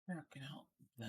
Check out this.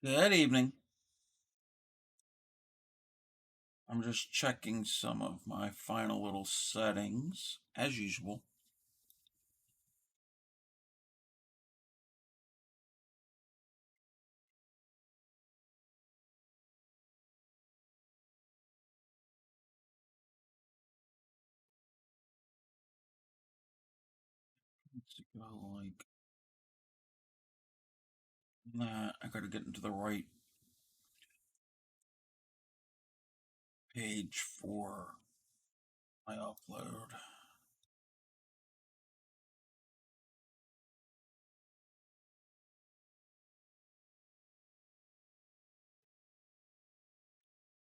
Good evening. I'm just checking some of my final little settings, as usual. Let's go like that. I gotta get into the right page for my upload.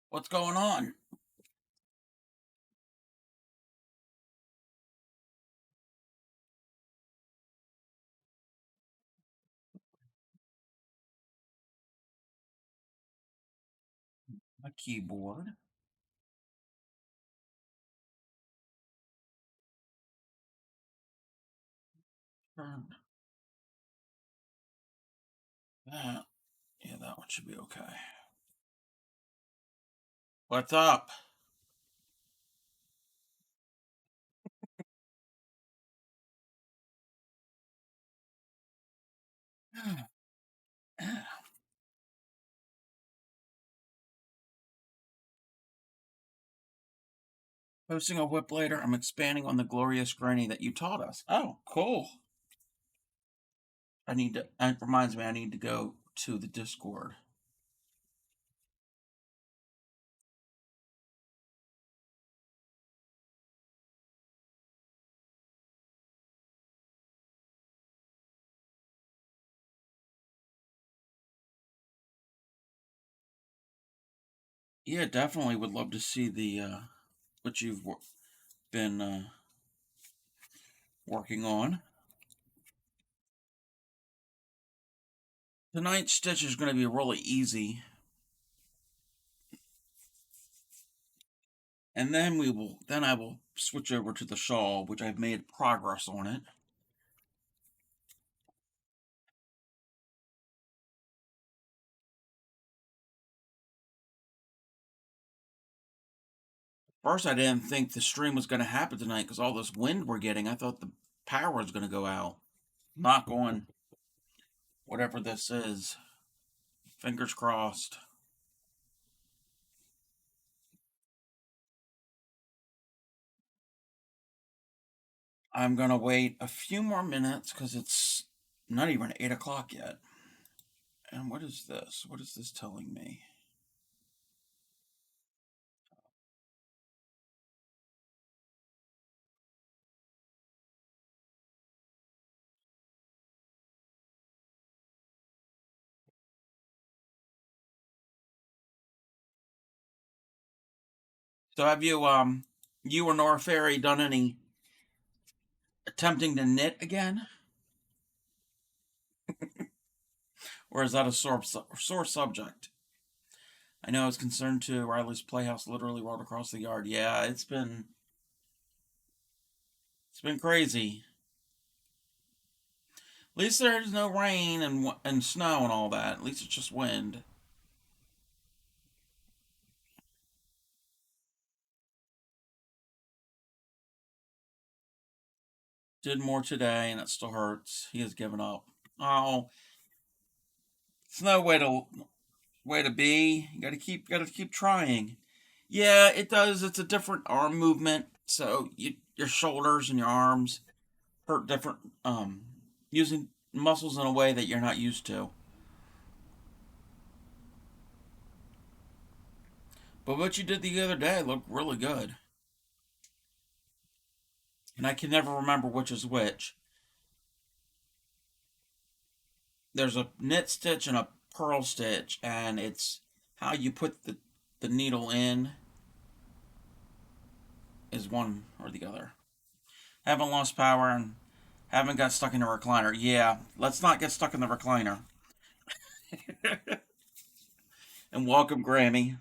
What's going on? My keyboard. Turn that. Yeah, that one should be okay. What's up? Posting a whip later. I'm expanding on the glorious granny that you taught us. Oh, cool. It reminds me, I need to go to the Discord. Yeah, definitely would love to see the what you've been working on. Tonight's stitch is going to be really easy, and then I will switch over to the shawl, which I've made progress on it. First, I didn't think the stream was going to happen tonight because all this wind we're getting. I thought the power was going to go out. Knock on whatever this is. Fingers crossed. I'm going to wait a few more minutes because it's not even 8 o'clock yet. And what is this? What is this telling me? So have you or Nora Fairy done any attempting to knit again? Or is that a sore subject? I know I was concerned too. Riley's playhouse literally rolled across the yard. Yeah, it's been crazy. At least there's no rain and snow and all that. At least it's just wind. Did more today, and it still hurts. He has given up. Oh, it's no way to be. You gotta keep trying. Yeah, it does. It's a different arm movement, so your shoulders and your arms hurt different, using muscles in a way that you're not used to. But what you did the other day looked really good. And I can never remember which is which. There's a knit stitch and a purl stitch, and it's how you put the needle in is one or the other. Haven't lost power and haven't got stuck in the recliner. Yeah, let's not get stuck in the recliner. And welcome, Grammy.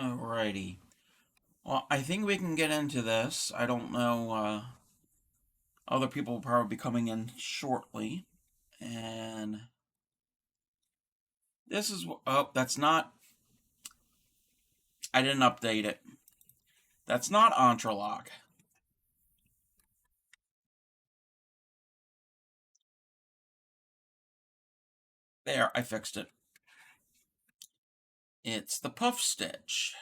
Alrighty. Well, I think we can get into this. I don't know. Other people will probably be coming in shortly. And this is. Oh, that's not. I didn't update it. That's not Entrelock. There, I fixed it. It's the puff stitch.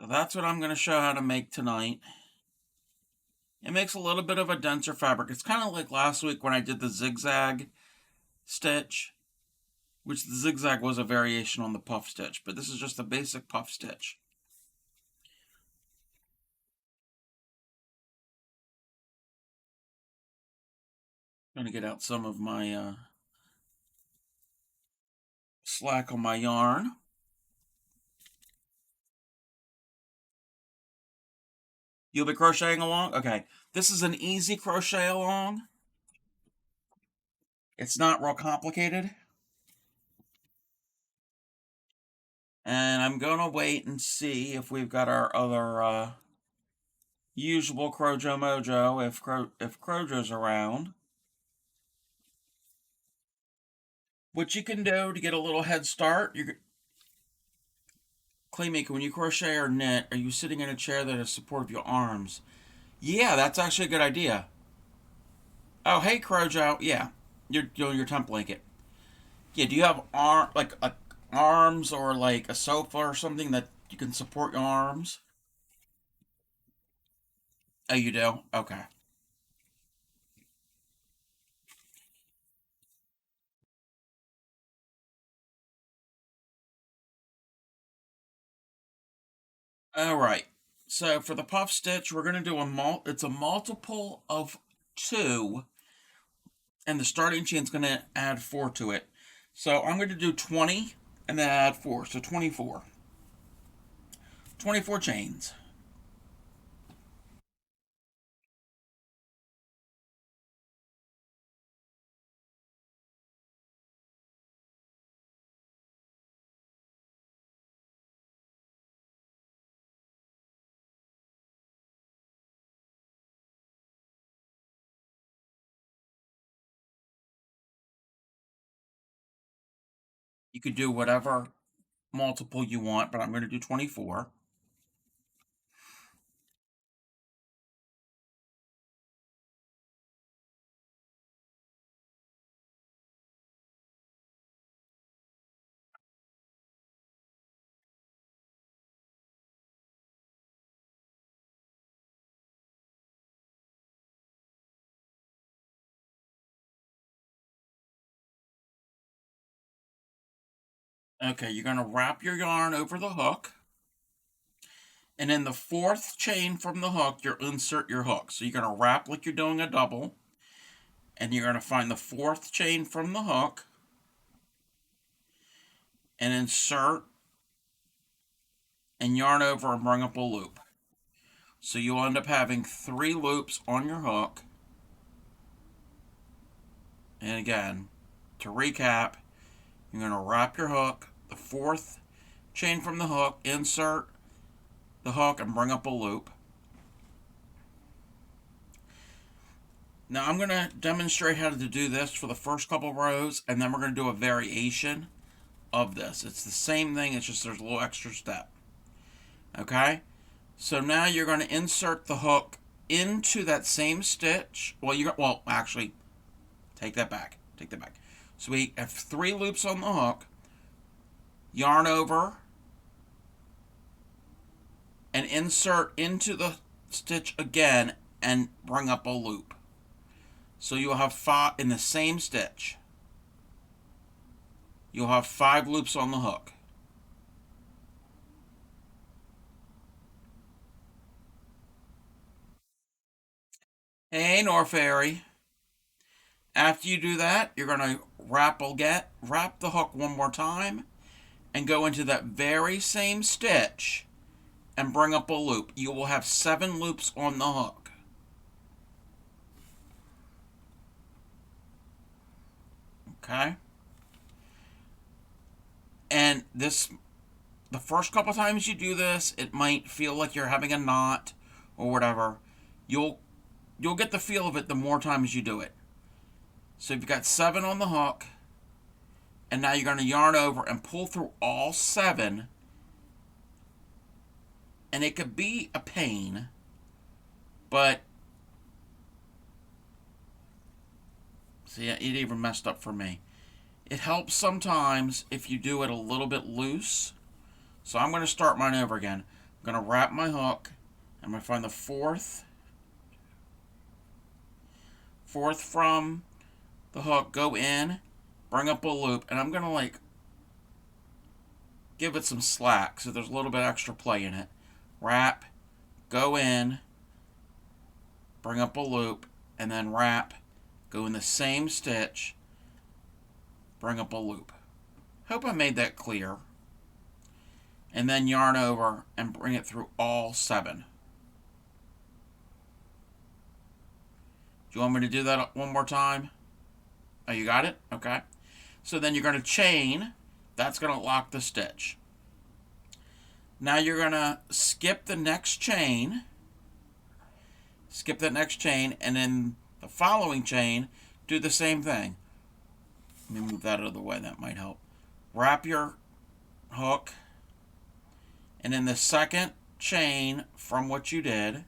So that's what I'm going to show how to make tonight. It makes a little bit of a denser fabric. It's kind of like last week when I did the zigzag stitch, which the zigzag was a variation on the puff stitch, but this is just a basic puff stitch. I'm going to get out some of my slack on my yarn. You'll be crocheting along? Okay. This is an easy crochet along. It's not real complicated. And I'm going to wait and see if we've got our other usual Crojo Mojo, if Crojo's around. What you can do to get a little head start, Claymaker, when you crochet or knit, are you sitting in a chair that is supportive of your arms? Yeah, that's actually a good idea. Oh, hey, Crojo. Yeah, you're doing your tent blanket. Yeah, do you have arms or like a sofa or something that you can support your arms? Oh, you do? Okay. All right. So for the puff stitch, we're gonna do it's a multiple of two, and the starting chain's gonna add four to it. So I'm gonna do 20 and then add four, so 24. 24 chains. You could do whatever multiple you want, but I'm gonna do 24. Okay, you're gonna wrap your yarn over the hook, and in the fourth chain from the hook, you'll insert your hook. So you're gonna wrap like you're doing a double, and you're gonna find the fourth chain from the hook and insert and yarn over and bring up a loop. So you'll end up having 3 loops on your hook. And again, to recap, you're going to wrap your hook, the fourth chain from the hook, insert the hook and bring up a loop. Now I'm going to demonstrate how to do this for the first couple rows, and then we're going to do a variation of this. It's the same thing, it's just there's a little extra step. Okay? So now you're going to insert the hook into that same stitch. Well, actually, take that back. Take that back. So we have 3 loops on the hook, yarn over, and insert into the stitch again and bring up a loop. So you'll have 5 in the same stitch. You'll have 5 loops on the hook. Hey, North Fairy. After you do that, you're going to wrap the hook one more time and go into that very same stitch and bring up a loop. You will have 7 loops on the hook. Okay? And the first couple times you do this, it might feel like you're having a knot or whatever. You'll get the feel of it the more times you do it. So you've got 7 on the hook, and now you're going to yarn over and pull through all 7. And it could be a pain, but see, it even messed up for me. It helps sometimes if you do it a little bit loose. So I'm going to start mine over again. I'm going to wrap my hook. I'm going to find the fourth from the hook, go in, bring up a loop, and I'm going to like give it some slack so there's a little bit extra play in it. Wrap, go in, bring up a loop, and then wrap, go in the same stitch, bring up a loop. Hope I made that clear. And then yarn over and bring it through all 7. Do you want me to do that one more time? Oh, you got it? Okay. So then you're going to chain. That's going to lock the stitch. Now you're going to skip the next chain. Skip that next chain, and then the following chain, do the same thing. Let me move that out of the way. That might help. Wrap your hook, and in the second chain from what you did,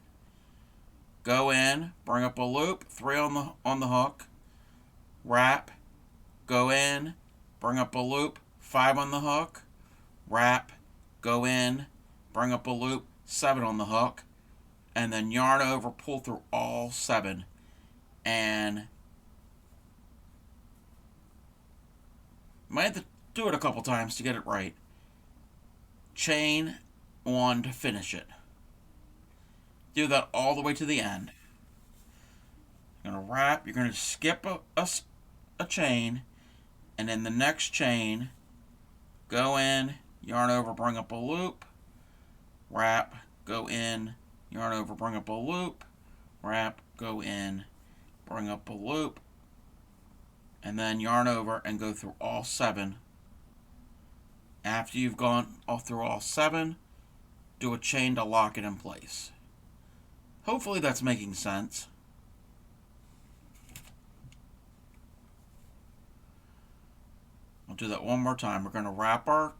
go in, bring up a loop, 3 on the hook, wrap, go in, bring up a loop, 5 on the hook, wrap, go in, bring up a loop, 7 on the hook, and then yarn over, pull through all 7, and might have to do it a couple times to get it right. Chain 1 to finish it. Do that all the way to the end. You're going to wrap, you're going to skip a chain, and in the next chain, go in, yarn over, bring up a loop, wrap, go in, yarn over, bring up a loop, wrap, go in, bring up a loop, and then yarn over and go through all 7. After you've gone through all 7, do a chain to lock it in place. Hopefully that's making sense. I'll do that one more time. We're going to wrap our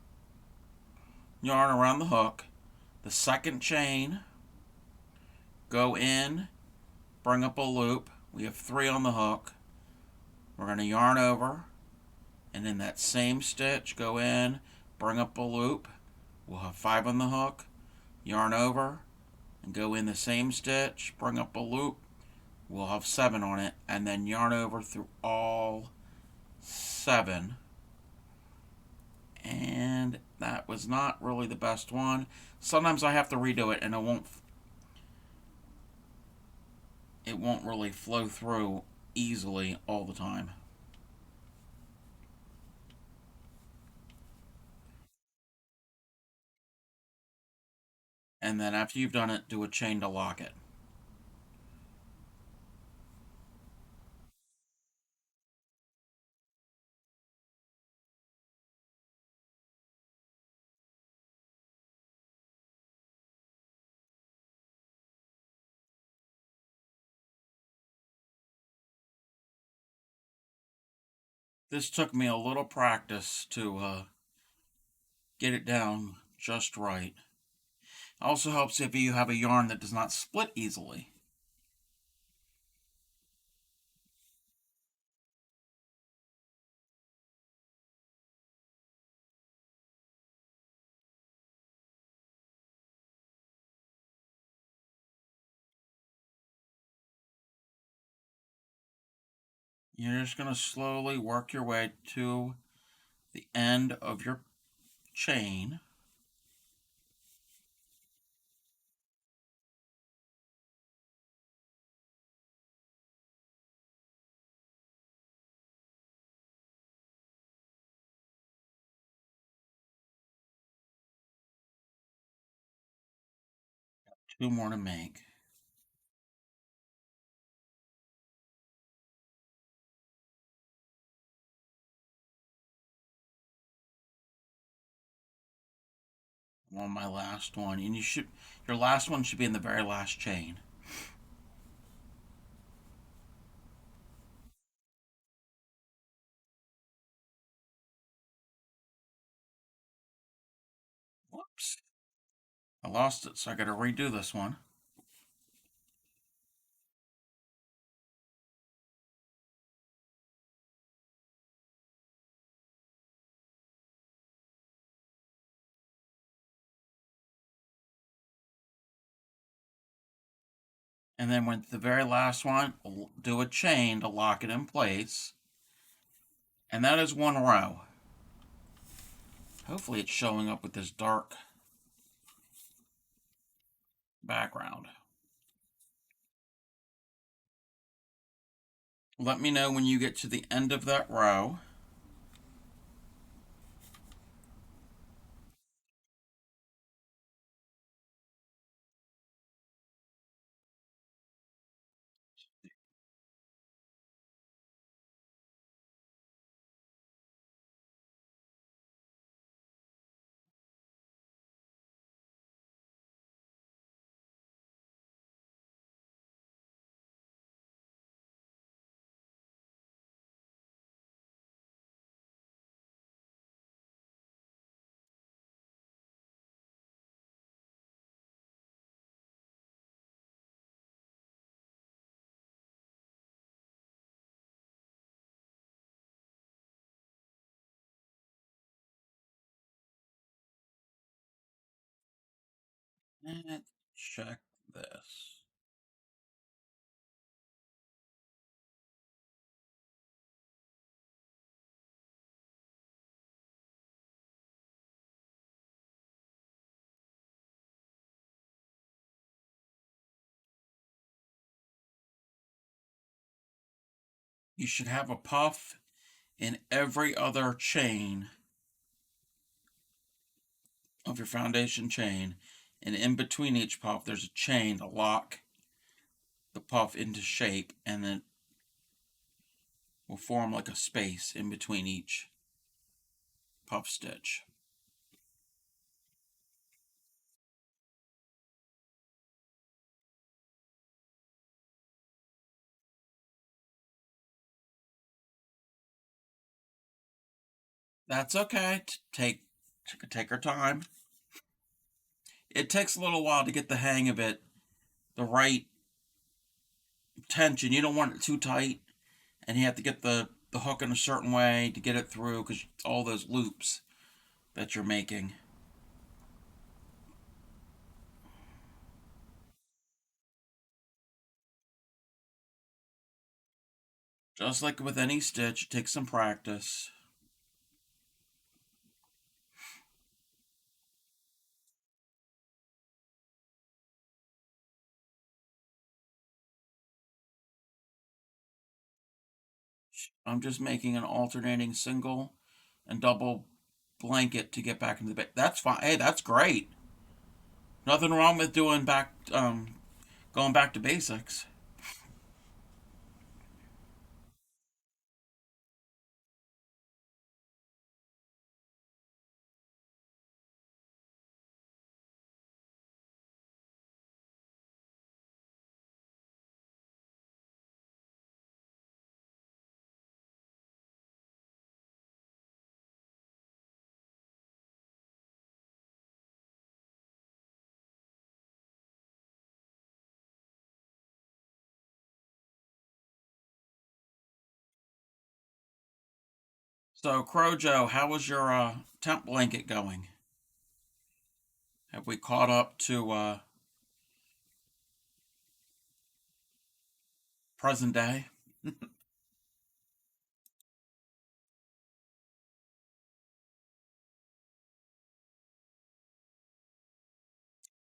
yarn around the hook, the second chain, go in, bring up a loop. We have 3 on the hook. We're going to yarn over, and in that same stitch, go in, bring up a loop. We'll have 5 on the hook, yarn over, and go in the same stitch, bring up a loop. We'll have 7 on it, and then yarn over through all 7. And that was not really the best one. Sometimes I have to redo it, and it won't really flow through easily all the time. And then after you've done it, do a chain to lock it. This took me a little practice to get it down just right. Also helps if you have a yarn that does not split easily. You're just going to slowly work your way to the end of your chain. Two more to make. On my last one, and your last one should be in the very last chain. Whoops. I lost it, so I gotta redo this one. And then with the very last one, do a chain to lock it in place. And that is one row. Hopefully it's showing up with this dark background. Let me know when you get to the end of that row. Let's check this. You should have a puff in every other chain of your foundation chain, and in between each puff there's a chain to lock the puff into shape, and then will form like a space in between each puff stitch. That's okay. Take our time. It takes a little while to get the hang of it, the right tension. You don't want it too tight, and you have to get the hook in a certain way to get it through, because all those loops that you're making. Just like with any stitch, it takes some practice. I'm just making an alternating single and double blanket to get back into the bed. That's fine. Hey, that's great. Nothing wrong with going back to basics. So, Crojo, how was your tent blanket going? Have we caught up to present day?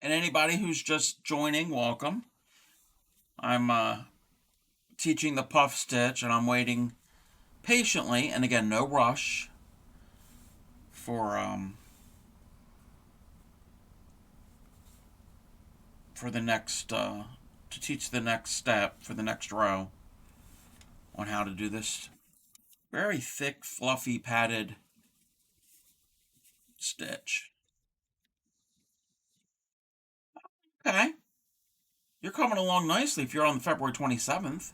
And anybody who's just joining, welcome. I'm teaching the puff stitch, and I'm waiting patiently, and again, no rush, for for the next to teach the next step for the next row on how to do this very thick, fluffy, padded stitch. Okay, you're coming along nicely if you're on February 27th.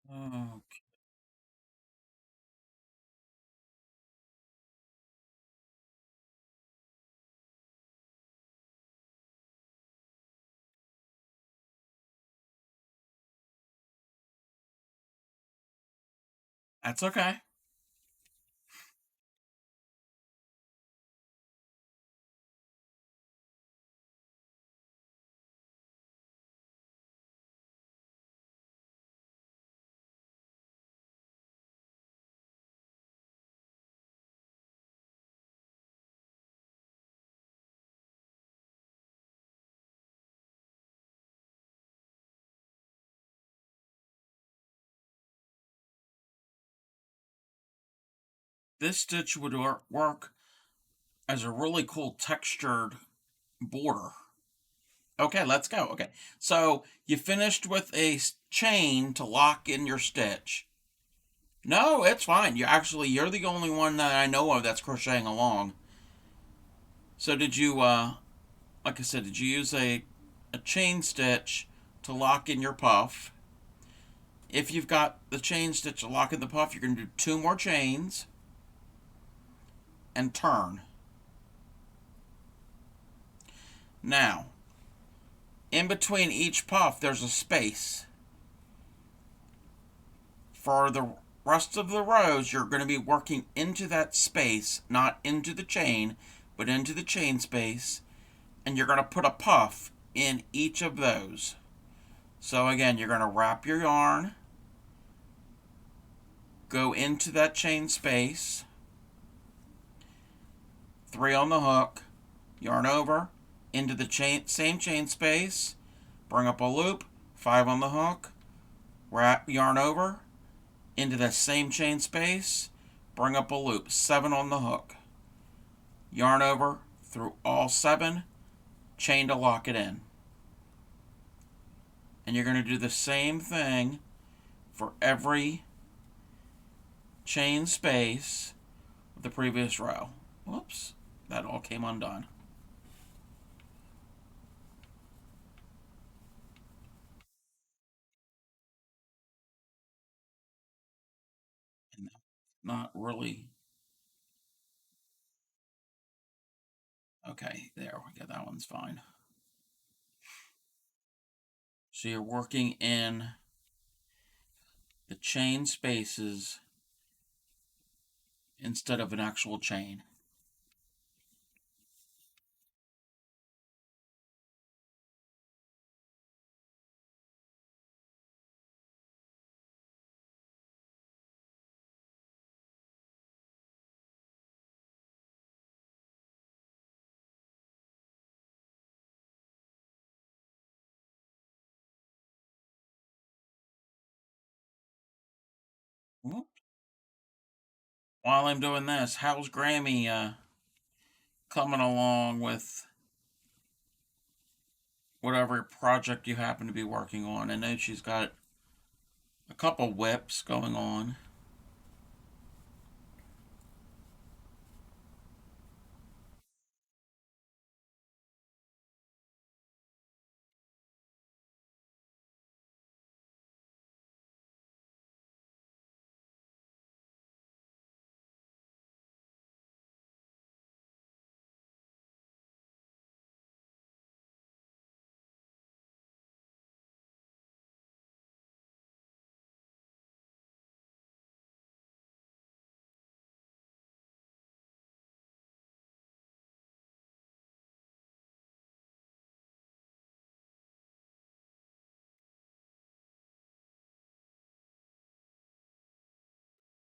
Okay, that's okay. This stitch would work as a really cool textured border. Okay, let's go. Okay, so you finished with a chain to lock in your stitch. No, it's fine. You're the only one that I know of that's crocheting along. So did you like I said, did you use a chain stitch to lock in your puff? If you've got the chain stitch to lock in the puff, you're going to do two more chains and turn. Now, in between each puff, there's a space. For the rest of the rows, you're going to be working into that space, not into the chain, but into the chain space, and you're going to put a puff in each of those. So again, you're going to wrap your yarn, go into that chain space, 3 on the hook, yarn over, into the same chain space, bring up a loop, 5 on the hook, wrap yarn over, into the same chain space, bring up a loop, 7 on the hook, yarn over through all 7, chain to lock it in. And you're going to do the same thing for every chain space of the previous row. Whoops, that all came undone. And not really. Okay, there we go. That one's fine. So you're working in the chain spaces instead of an actual chain. while I'm doing this, how's Grammy coming along with whatever project you happen to be working on? I know she's got a couple whips going on.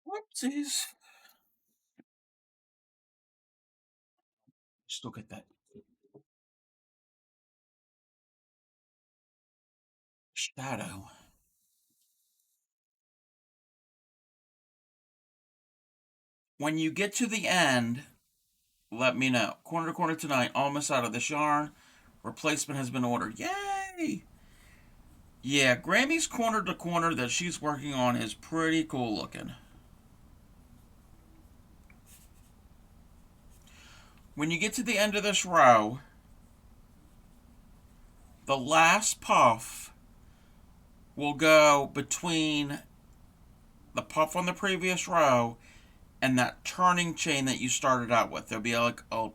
Whoopsies. Just look at that shadow. When you get to the end, let me know. Corner to corner tonight, almost out of this yarn. Replacement has been ordered. Yay! Yeah, Grammy's corner to corner that she's working on is pretty cool looking. When you get to the end of this row, the last puff will go between the puff on the previous row and that turning chain that you started out with. There'll be like a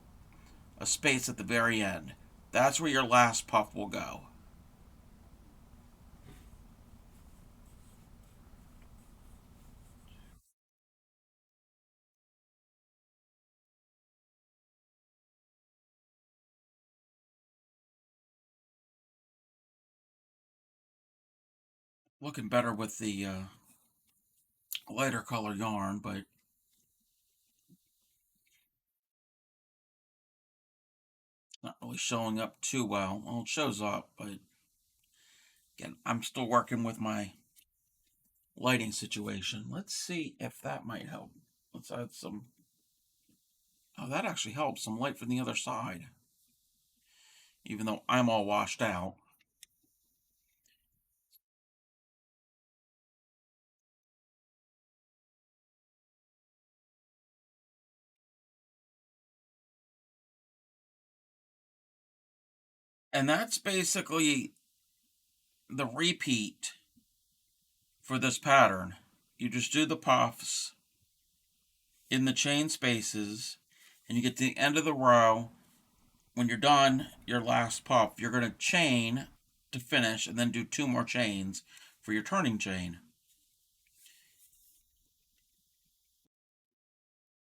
space at the very end. That's where your last puff will go. Looking better with the lighter color yarn, but not really showing up too well. Well, it shows up, but again, I'm still working with my lighting situation. Let's see if that might help. Let's add some. Oh, that actually helps. Some light from the other side. Even though I'm all washed out. And that's basically the repeat for this pattern. You just do the puffs in the chain spaces, and you get to the end of the row. When you're done your last puff, you're going to chain to finish and then do 2 more chains for your turning chain.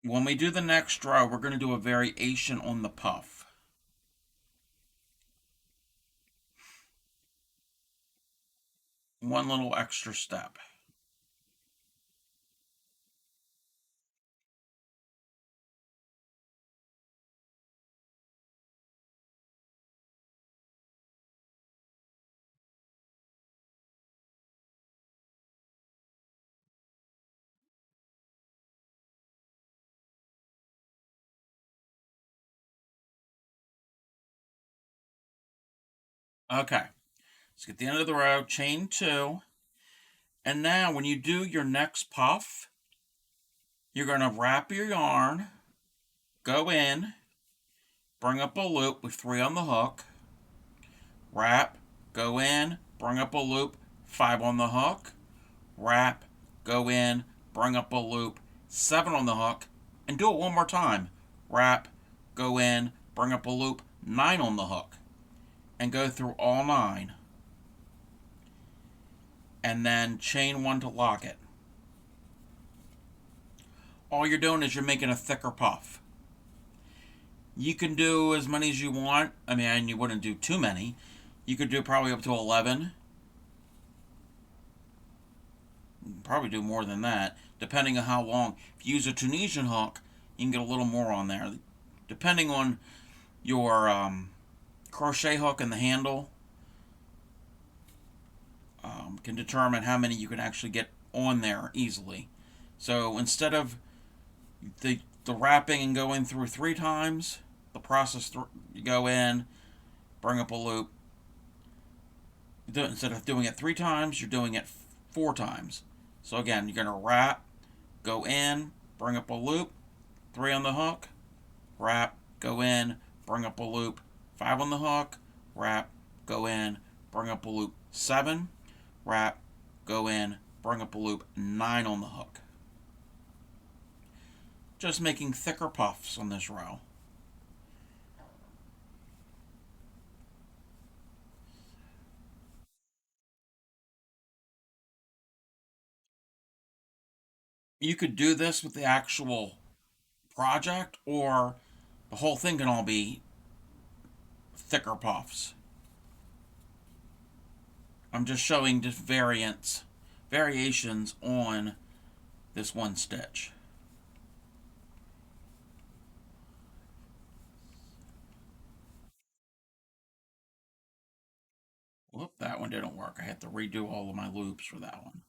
When we do the next row, we're going to do a variation on the puff. One little extra step. Okay, let's get the end of the row, chain 2, and now when you do your next puff, you're going to wrap your yarn, go in, bring up a loop with 3 on the hook, wrap, go in, bring up a loop, 5 on the hook, wrap, go in, bring up a loop, 7 on the hook, and do it one more time. Wrap, go in, bring up a loop, 9 on the hook, and go through all 9. And then chain 1 to lock it. All you're doing is you're making a thicker puff. You can do as many as you want. I mean, you wouldn't do too many. You could do probably up to 11. Probably do more than that, depending on how long. If you use a Tunisian hook, you can get a little more on there. Depending on your crochet hook and the handle, can determine how many you can actually get on there easily. So instead of the wrapping and going through 3 times. The process, you go in, bring up a loop. Instead of doing it 3 times, you're doing it 4 times. So again, you're going to wrap, go in, bring up a loop, 3 on the hook, wrap, go in, bring up a loop, 5 on the hook, wrap, go in, bring up a loop, 7, wrap, go in, bring up a loop, 9 on the hook. Just making thicker puffs on this row. You could do this with the actual project, or the whole thing can all be thicker puffs. I'm just showing just variations on this one stitch. Whoop, that one didn't work. I had to redo all of my loops for that one.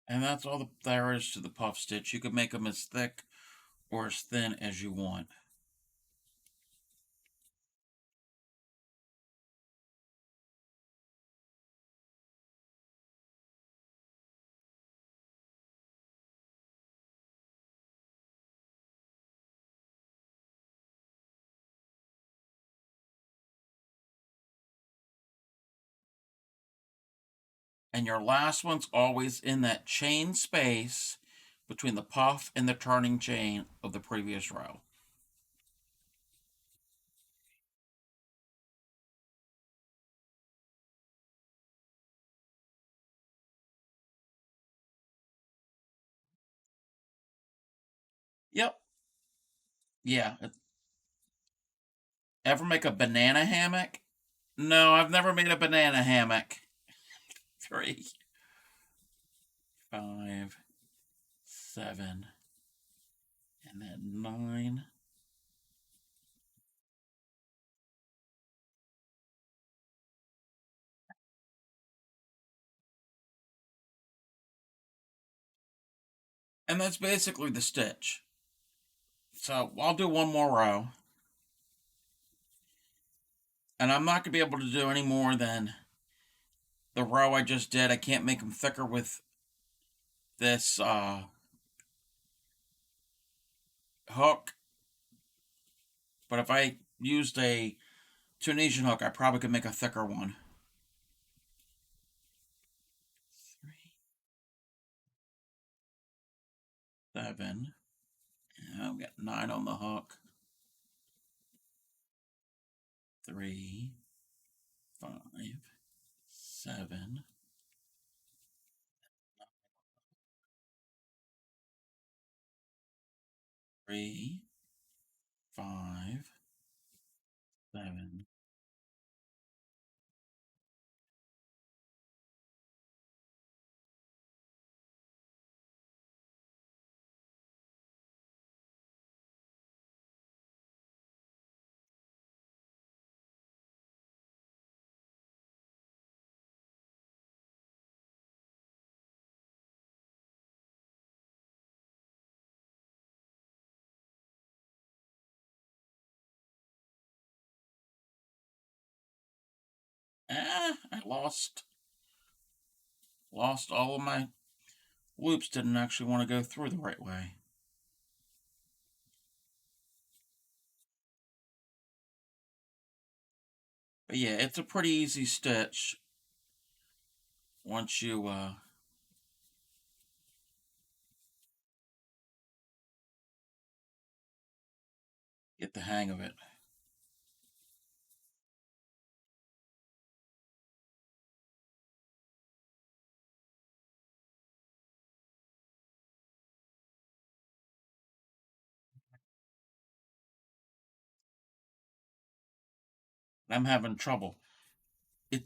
And that's all there is to the puff stitch. You can make them as thick or as thin as you want. And your last one's always in that chain space between the puff and the turning chain of the previous row. Yep. Yeah. Ever make a banana hammock? No, I've never made a banana hammock. 3, 5, 7, and then 9. And that's basically the stitch. So I'll do one more row. And I'm not going to be able to do any more than the row I just did. I can't make them thicker with this hook. But if I used a Tunisian hook, I probably could make a thicker one. 3, 7. And I've got 9 on the hook. 3, 5, 7. 3, 5, 7. I lost all of my loops. Didn't actually want to go through the right way. But yeah, it's a pretty easy stitch. once you get the hang of it. I'm having trouble. It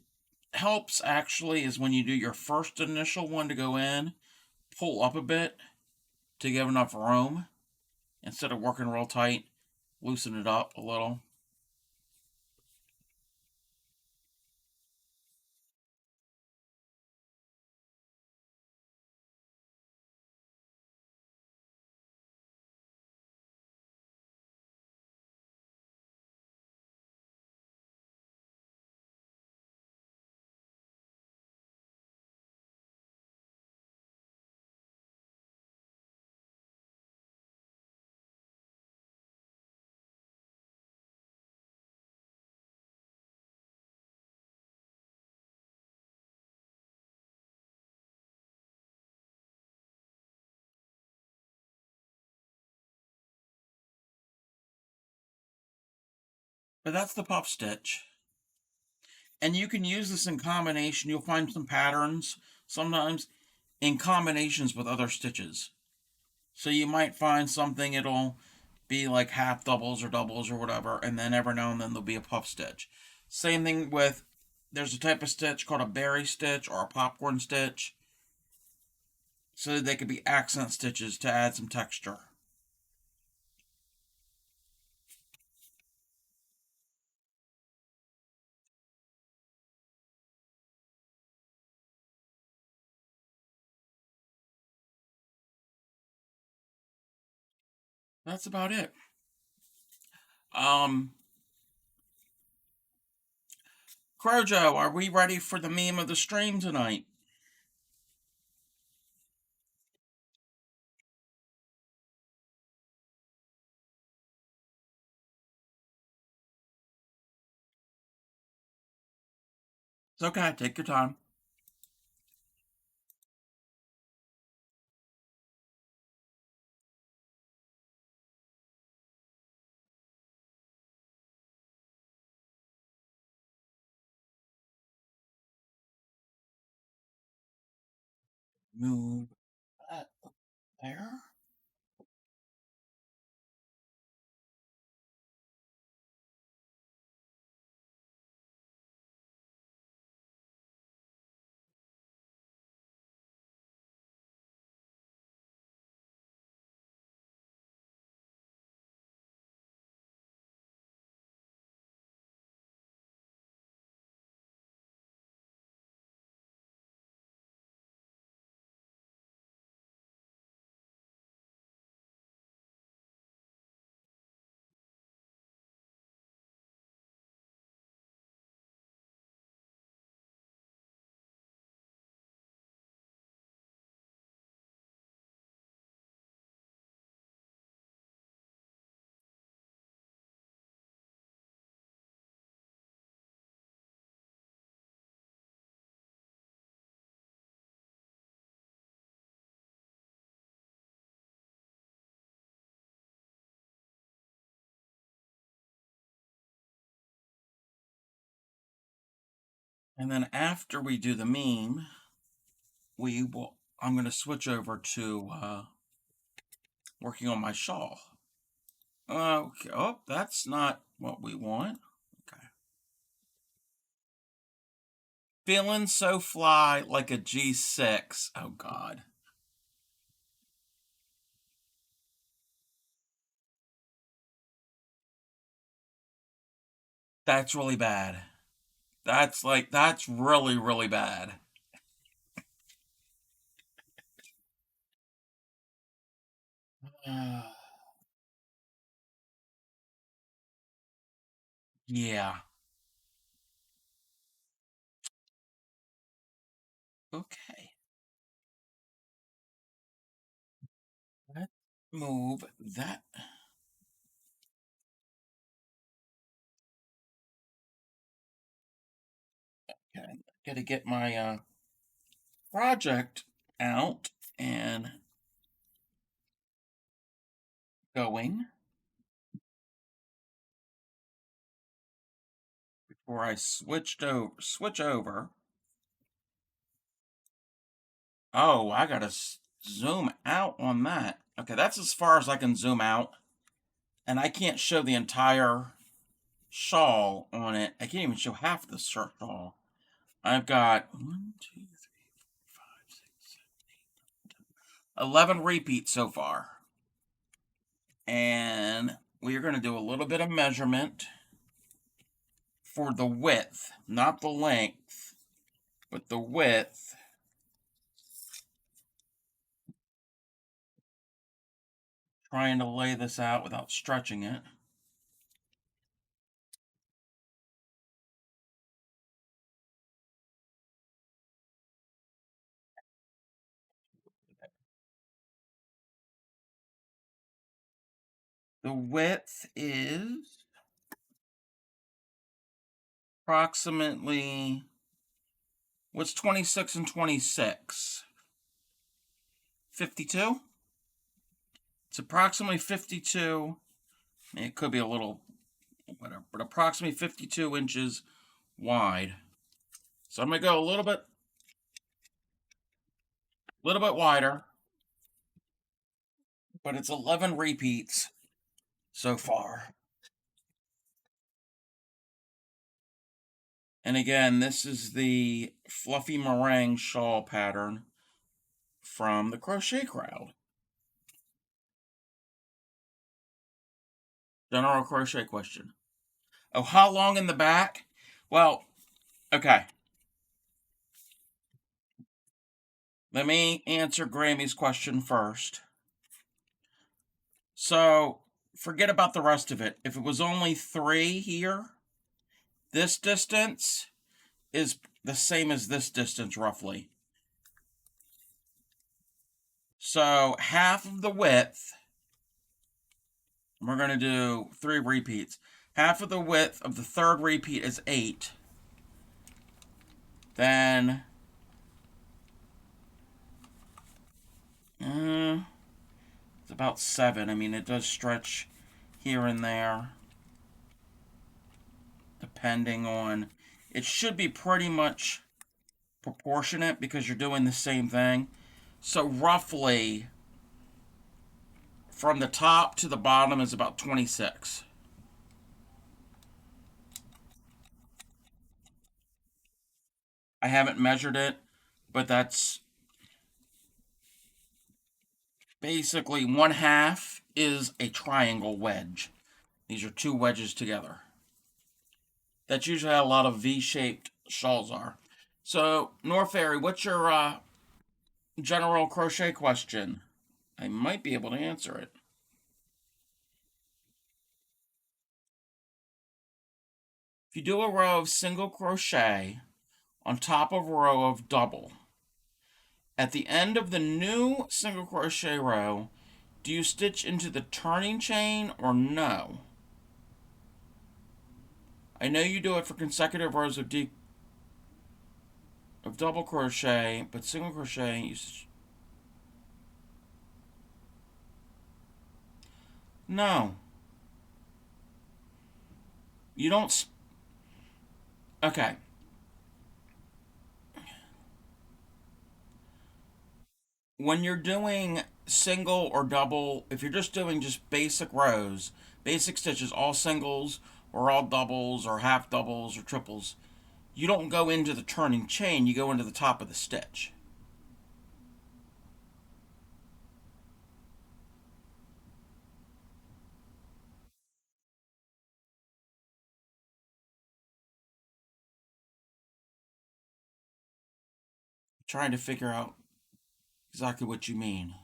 helps actually is when you do your first initial one to go in, pull up a bit to give enough room instead of working real tight, loosen it up a little. But that's the puff stitch. And you can use this in combination. You'll find some patterns sometimes in combinations with other stitches. So you might find something, it'll be like half doubles or doubles or whatever, and then every now and then there'll be a puff stitch. Same thing with, there's a type of stitch called a berry stitch or a popcorn stitch. So they could be accent stitches to add some texture. That's about it. Um, Crojo, are we ready for the meme of the stream tonight? It's okay, take your time. Move that there. And then after we do the meme, I'm going to switch over to working on my shawl. Okay. Oh, that's not what we want. Okay. Feeling so fly like a G6. Oh, God. That's really bad. That's really, really bad. Yeah. Okay. Let's move that. Okay. Gotta get my project out and going before I switch over. Oh, I gotta zoom out on that. Okay, that's as far as I can zoom out, and I can't show the entire shawl on it. I can't even show half the shawl. I've got 1, 2, 3, 4, 5, 6, 11 repeats so far. And we are going to do a little bit of measurement for the width, not the length, but the width. Trying to lay this out without stretching it. The width is approximately, what's 26 and 26? 52? It's approximately 52. It could be a little, whatever, but approximately 52 inches wide. So I'm going to go a little bit wider, but it's 11 repeats so far. And again, this is the fluffy meringue shawl pattern from the Crochet Crowd. General crochet question. Oh, how long in the back? Well, okay. Let me answer Grammy's question first. So, forget about the rest of it. If it was only 3 here, this distance is the same as this distance, roughly. So, half of the width, we're going to do 3 repeats. Half of the width of the third repeat is 8. Then, it's about 7. I mean, it does stretch here and there, depending on, it should be pretty much proportionate because you're doing the same thing. So roughly, from the top to the bottom is about 26. I haven't measured it, but that's basically 1/2 is a triangle wedge. These are 2 wedges together. That's usually how a lot of V-shaped shawls are. So, Norfairy, what's your general crochet question? I might be able to answer it. If you do a row of single crochet on top of a row of double, at the end of the new single crochet row, do you stitch into the turning chain or no? I know you do it for consecutive rows of double crochet, but single crochet you stitch. No. You don't. Okay. When you're doing single or double, if you're just doing just basic rows, basic stitches, all singles or all doubles or half doubles or triples, you don't go into the turning chain, you go into the top of the stitch. I'm trying to figure out exactly what you mean.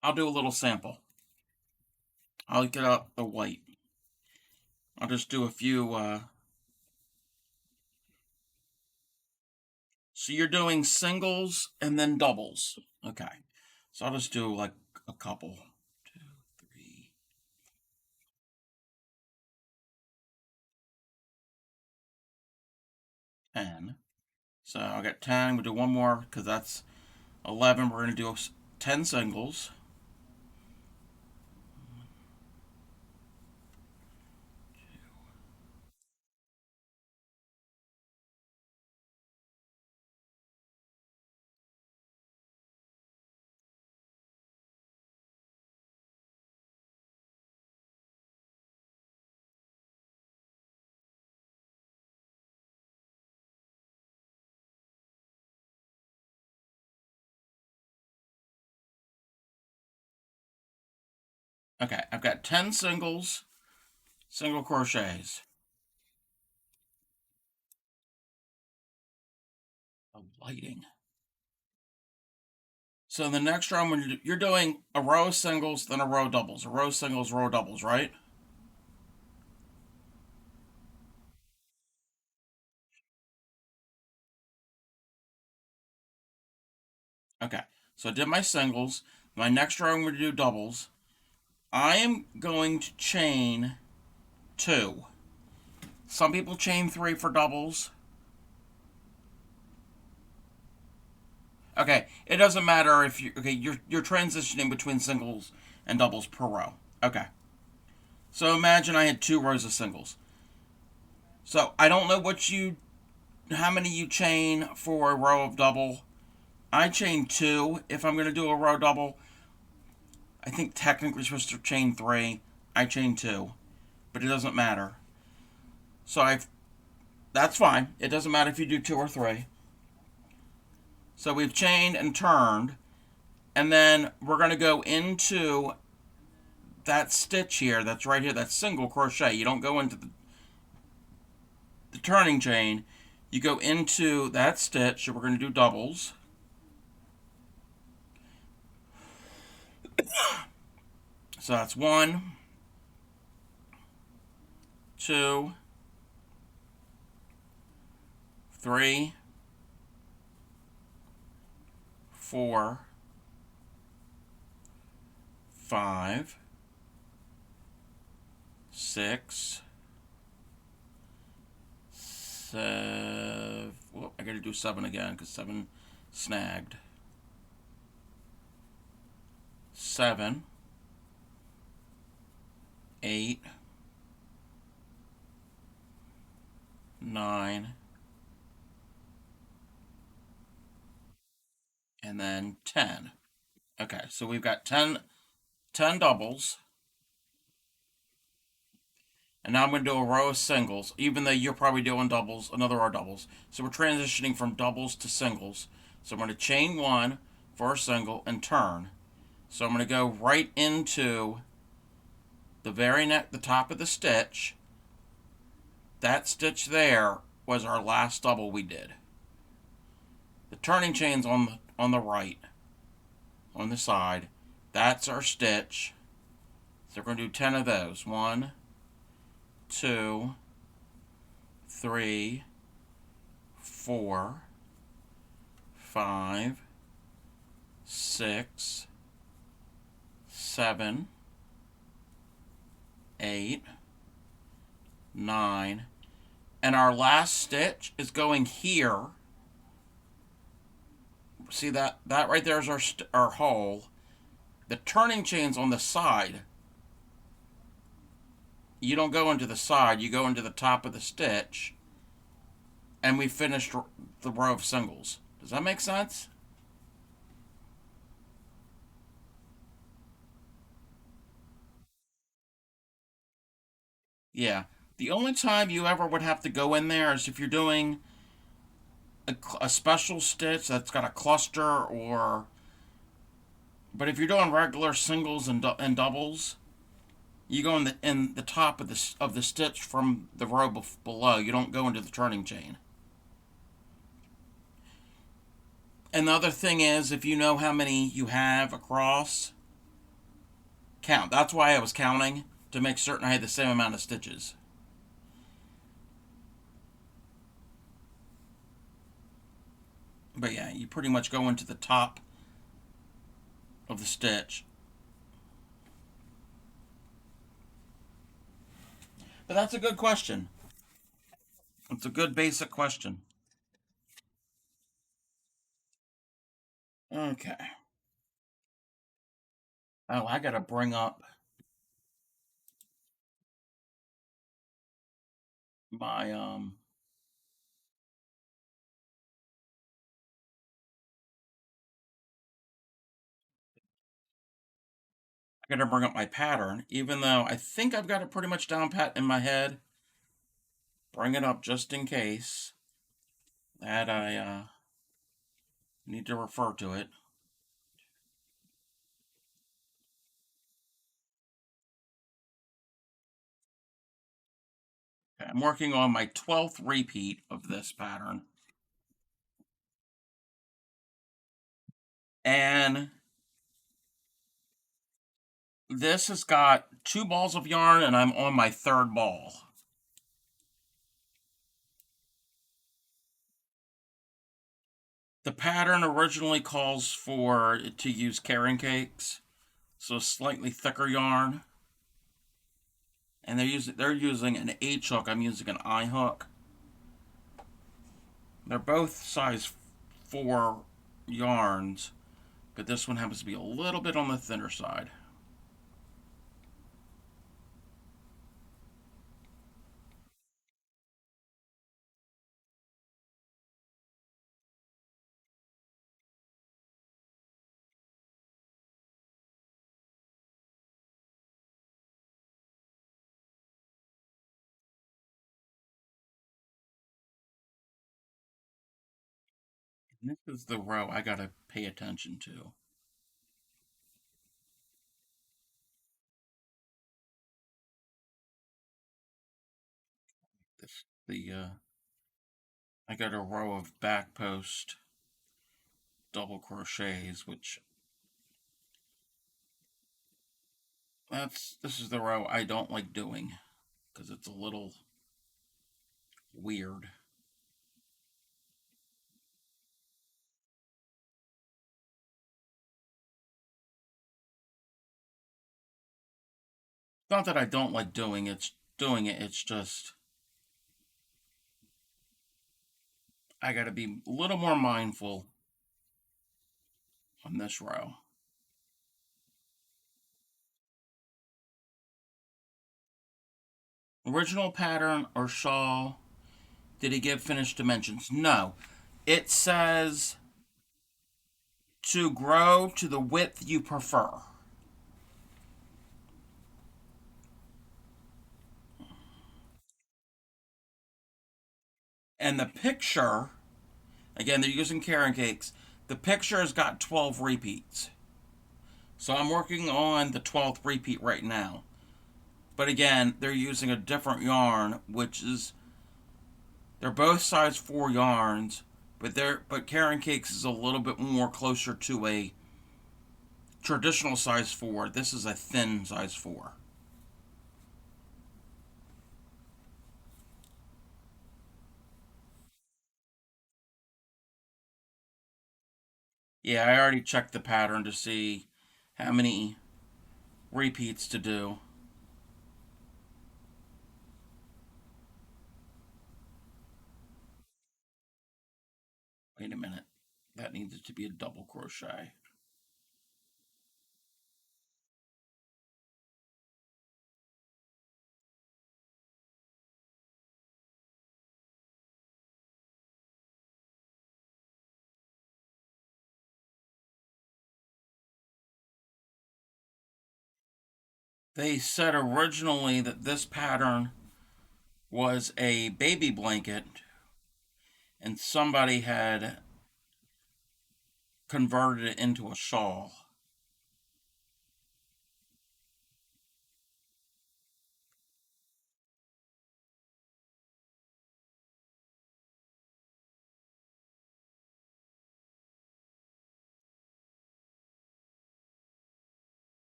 I'll do a little sample. I'll get out the white. I'll just do a few. So you're doing singles and then doubles. Okay. So I'll just do like a couple. 2, 3. 10. So I got 10. We'll do one more because that's 11. We're going to do 10 singles. Okay, I've got 10 singles, single crochets. Oh, lighting. So the next round, when you're doing a row of singles, then a row of doubles, a row of singles, row of doubles, right? Okay, so I did my singles. My next round, I'm going to do doubles. I am going to chain 2. Some people chain 3 for doubles. Okay, it doesn't matter if you're transitioning between singles and doubles per row. Okay. So imagine I had 2 rows of singles. So I don't know how many you chain for a row of double. I chain 2 if I'm going to do a row double. I think technically you're supposed to chain 3. I chain 2, but it doesn't matter. So that's fine. It doesn't matter if you do 2 or 3. So we've chained and turned, and then we're going to go into that stitch here that's right here, that single crochet. You don't go into the turning chain. You go into that stitch, and we're going to do doubles. So that's 1, 2, 3, 4, 5, 6, 7. Well, I gotta do 7 again because 7 snagged. 7, 8, 9, and then 10. Okay, so we've got 10 doubles. And now I'm going to do a row of singles, even though you're probably doing doubles, another row of doubles. So we're transitioning from doubles to singles. So I'm going to chain 1 for a single and turn. So I'm going to go right into the top of the stitch. That stitch there was our last double we did. The turning chain's on the right, on the side. That's our stitch. So we're going to do 10 of those. 1, 2, 3, 4, 5, 6, 7, 8, 9, and our last stitch is going here. See that right there is our hole. The turning chain's on the side. You don't go into the side, you go into the top of the stitch, and we finished the row of singles. Does that make sense? Yeah. The only time you ever would have to go in there is if you're doing a special stitch that's got a cluster, or but if you're doing regular singles and doubles, you go in the top of the stitch from the row below. You don't go into the turning chain. And the other thing is, if you know how many you have across, count. That's why I was counting, to make certain I had the same amount of stitches. But yeah, you pretty much go into the top of the stitch. But that's a good question. It's a good basic question. Okay. Oh, I gotta bring up my I gotta bring up my pattern, even though I think I've got it pretty much down pat in my head. Bring it up just in case that I need to refer to it. Okay, I'm working on my 12th repeat of this pattern. And this has got 2 balls of yarn and I'm on my 3rd ball. The pattern originally calls for it to use carrot cakes, so slightly thicker yarn. And they're using an H hook. I'm using an I hook. They're both size 4 yarns, but this one happens to be a little bit on the thinner side. And this is the row I gotta pay attention to. I got a row of back post double crochets, which this is the row I don't like doing because it's a little weird. Not that I don't like doing it. It's just I got to be a little more mindful on this row. Original pattern or shawl? Did he give finished dimensions? No. It says to grow to the width you prefer. And the picture, again, they're using carrot cakes. The picture has got 12 repeats. So I'm working on the 12th repeat right now. But again, they're using a different yarn, which is they're both size 4 yarns, but Karen Cakes is a little bit more closer to a traditional size 4. This is a thin size 4. Yeah, I already checked the pattern to see how many repeats to do. Wait a minute. That needs to be a double crochet. They said originally that this pattern was a baby blanket and somebody had converted it into a shawl.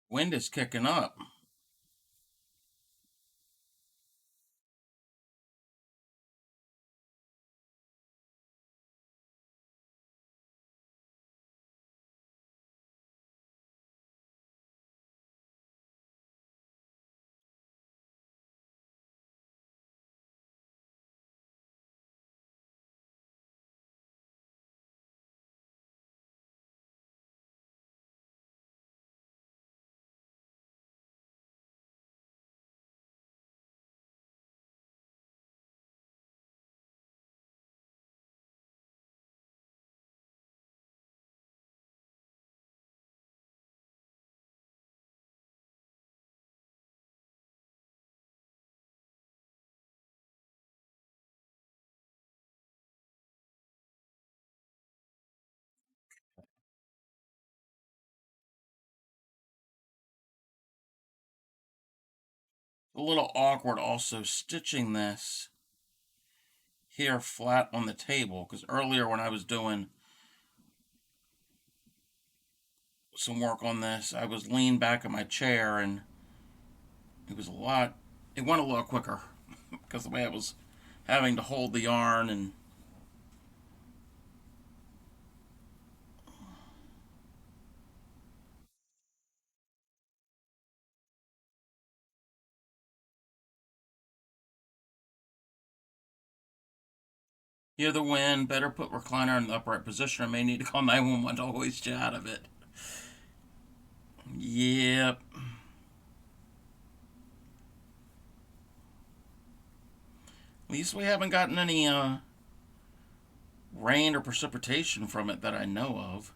Wind is kicking up. a little awkward also stitching this here flat on the table, because earlier when I was doing some work on this, I was leaned back in my chair and it went a lot quicker because the way I was having to hold the yarn. And hear the wind, better put recliner in the upright position. I may need to call 911 to always you out of it. Yep. At least we haven't gotten any rain or precipitation from it that I know of.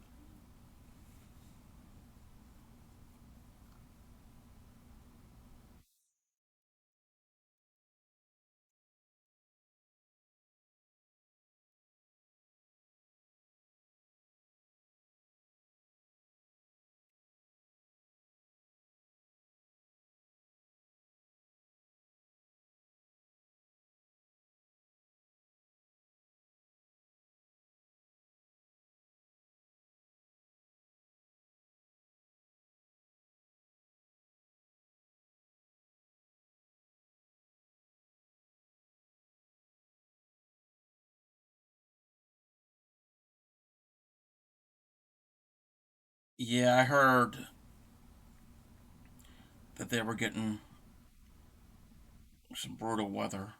Yeah, I heard that they were getting some brutal weather.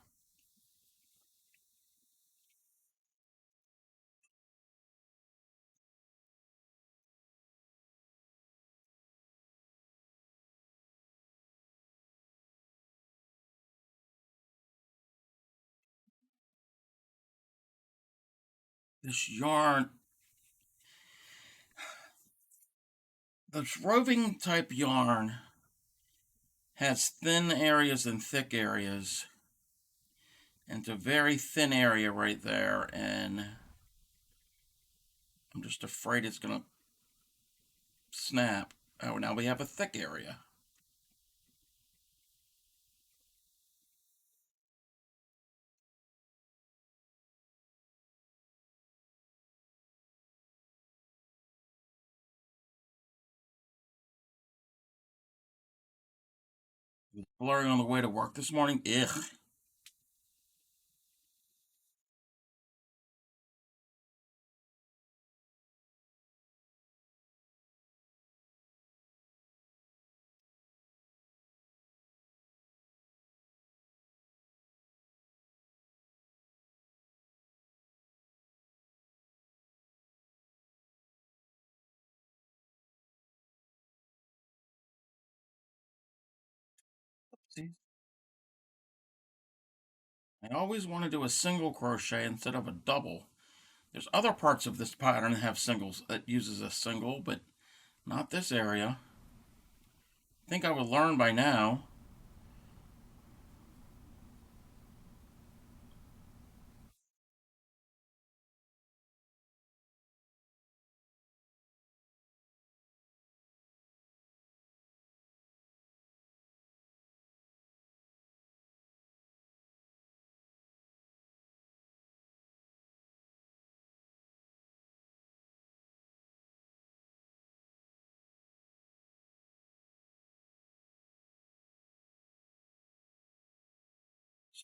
This yarn, this roving type yarn, has thin areas and thick areas. And it's a very thin area right there, and I'm just afraid it's gonna snap. Oh, now we have a thick area. Blurry on the way to work this morning. Ugh. See, I always want to do a single crochet instead of a double. There's other parts of this pattern that have singles that uses a single, but not this area. I think I would learn by now.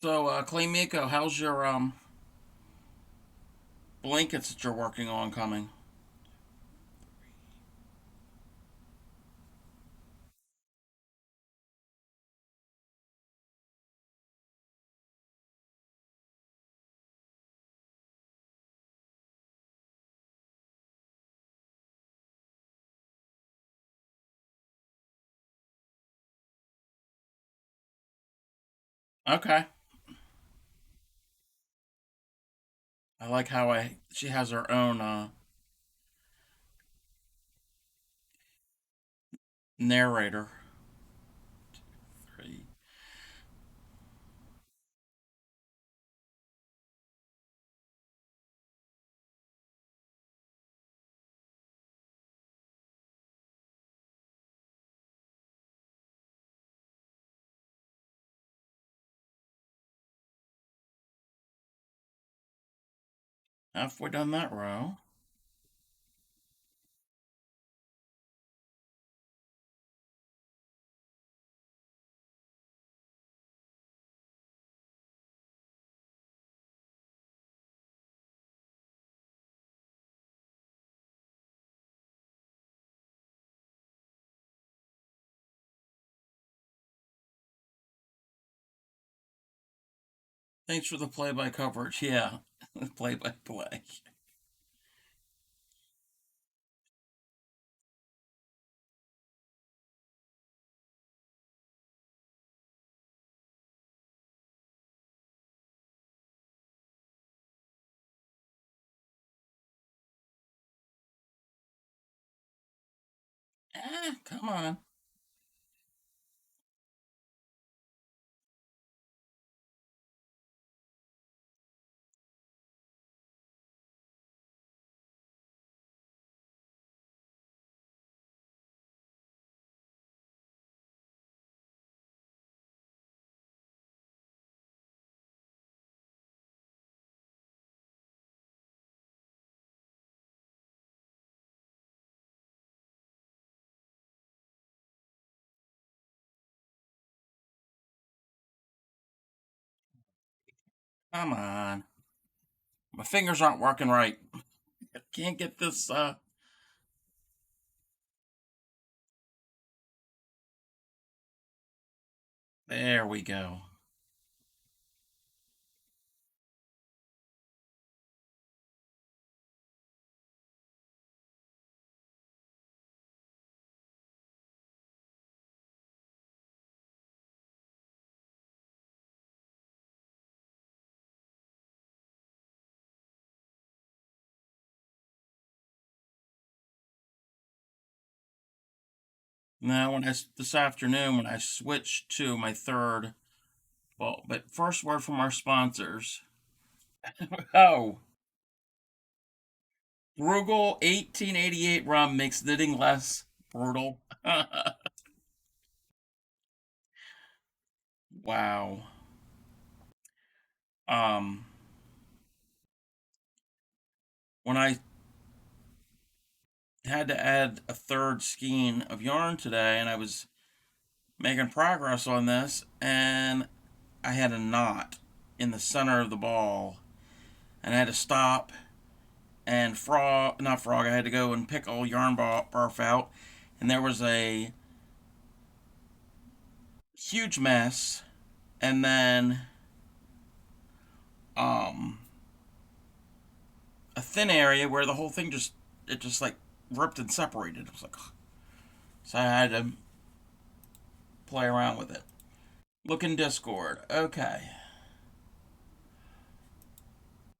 So, Clay Miko, how's your blankets that you're working on coming? Okay. I like how she has her own narrator. 3. Halfway down that row. Thanks for the play-by coverage. Yeah, play-by-play. Come on. Come on. My fingers aren't working right. I can't get this, there we go. Now, this afternoon, when I switched to my third, well, but first word from our sponsors. Oh, Bruegel 1888 rum makes knitting less brutal. Wow. Um, when I had to add a third skein of yarn today, and I was making progress on this, and I had a knot in the center of the ball, and I had to stop and not frog. I had to go and pick all yarn barf out, and there was a huge mess, and then um a thin area where the whole thing just like ripped and separated. It was like, so I had to play around with it. Look in Discord. Okay.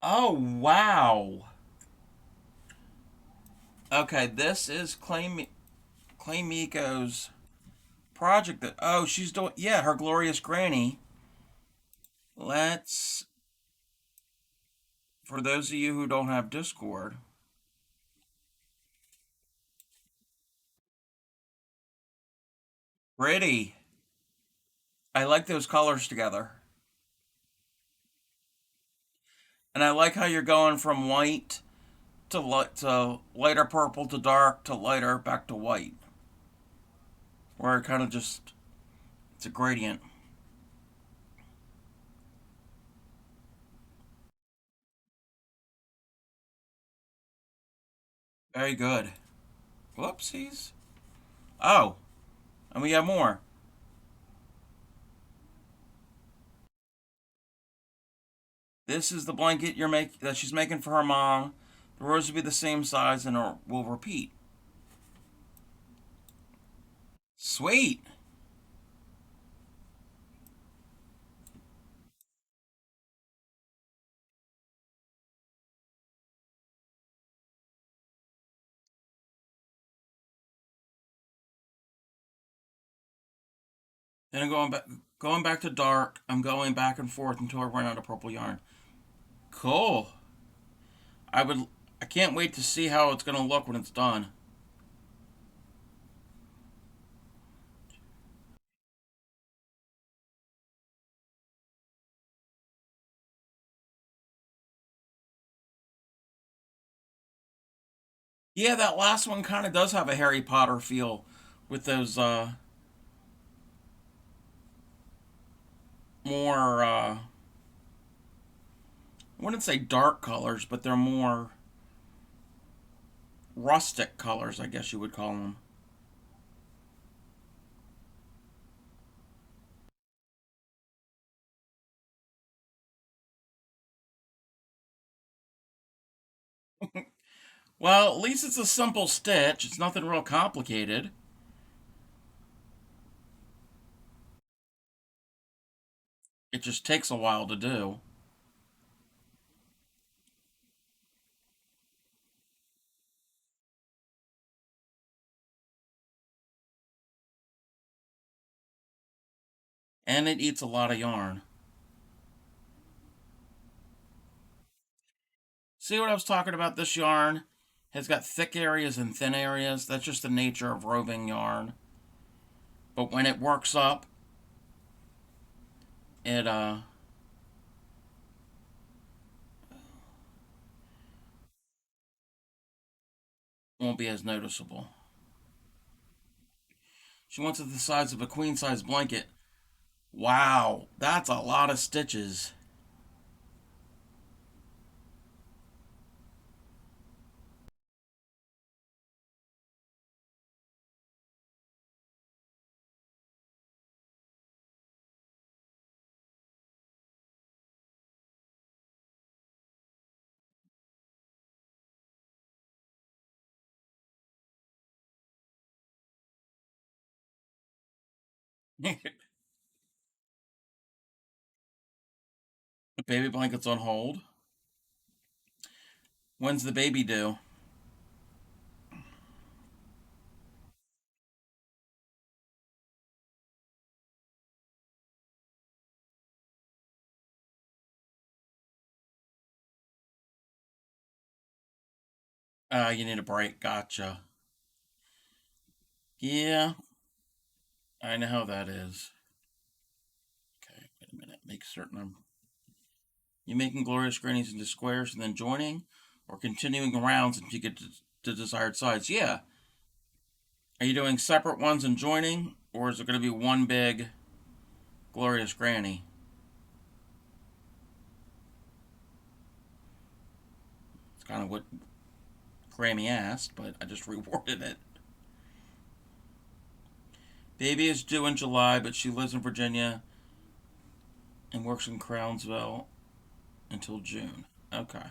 Oh wow. Okay, this is Clay Miko's project. That she's doing, yeah, her glorious granny. Let's, for those of you who don't have Discord, pretty. I like those colors together. And I like how you're going from white to lighter purple to dark to lighter back to white. Where it kind of just, it's a gradient. Very good. Whoopsies. Oh, and we have more. This is the blanket that she's making for her mom. The rows will be the same size and will repeat. Sweet. Then I'm going back to dark. I'm going back and forth until I run out of purple yarn. Cool. I would. I can't wait to see how it's gonna look when it's done. Yeah, that last one kind of does have a Harry Potter feel with those more I wouldn't say dark colors, but they're more rustic colors, I guess you would call them. Well, at least it's a simple stitch. It's nothing real complicated. It just takes a while to do. And it eats a lot of yarn. See what I was talking about? This yarn has got thick areas and thin areas. That's just the nature of roving yarn. But when it works up, it won't be as noticeable. She wants it the size of a queen size blanket. Wow, that's a lot of stitches. The baby blanket's on hold. When's the baby due? You need a break. Gotcha. Yeah, I know how that is. Okay, wait a minute. Make certain I'm. You making glorious grannies into squares and then joining, or continuing rounds until you get to the desired size? Yeah. Are you doing separate ones and joining, or is it going to be one big glorious granny? It's kind of what Grammy asked, but I just reworded it. Baby is due in July, but she lives in Virginia and works in Crownsville until June. Okay.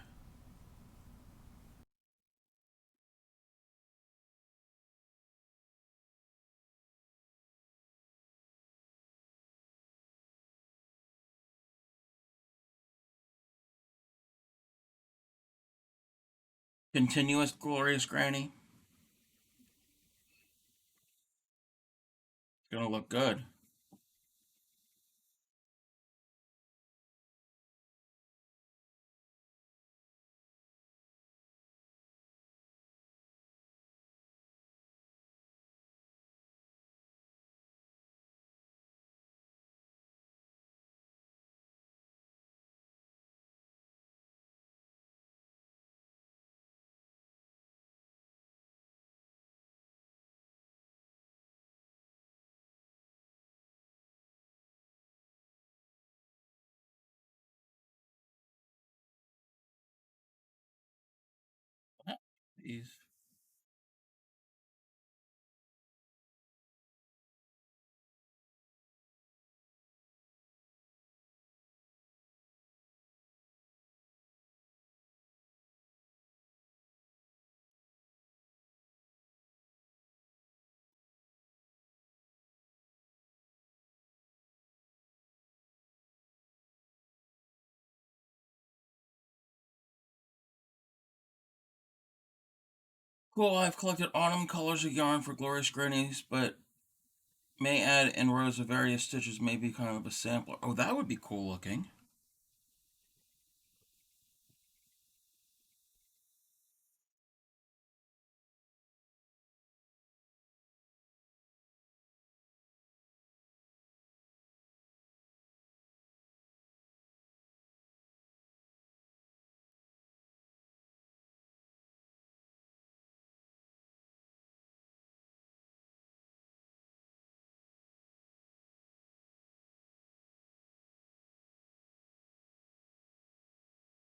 Continuous glorious granny. It's gonna look good. These. Cool, I've collected autumn colors of yarn for glorious grannies, but may add in rows of various stitches, maybe kind of a sampler. Oh, that would be cool looking.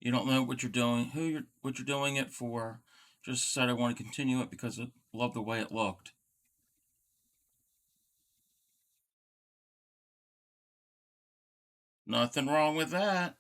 You don't know what you're doing, what you're doing it for. Just said I want to continue it because I love the way it looked. Nothing wrong with that.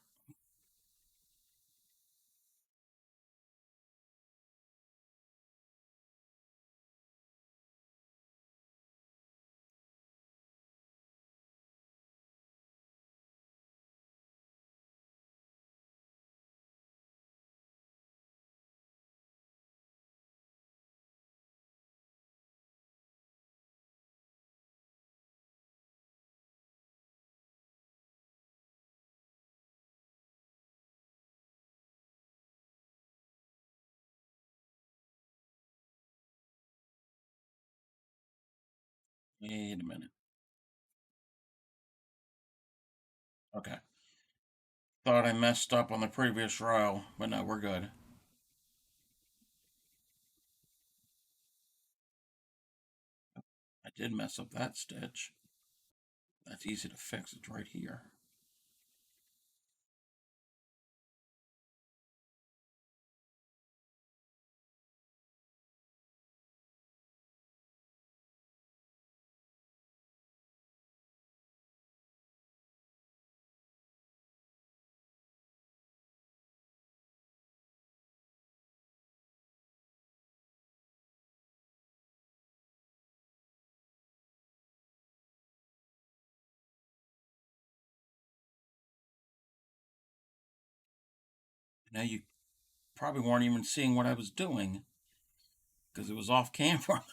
Wait a minute. Okay. Thought I messed up on the previous row, but no, we're good. I did mess up that stitch. That's easy to fix. It's right here. Now you probably weren't even seeing what I was doing because it was off camera.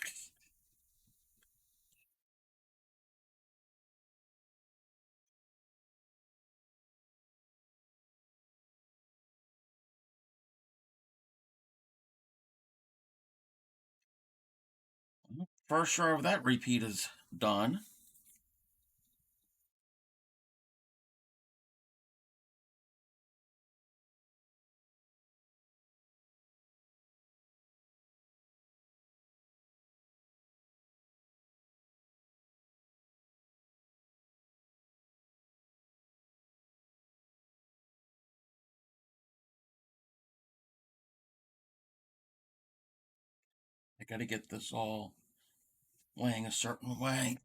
First row of that repeat is done. I got to get this all laying a certain way.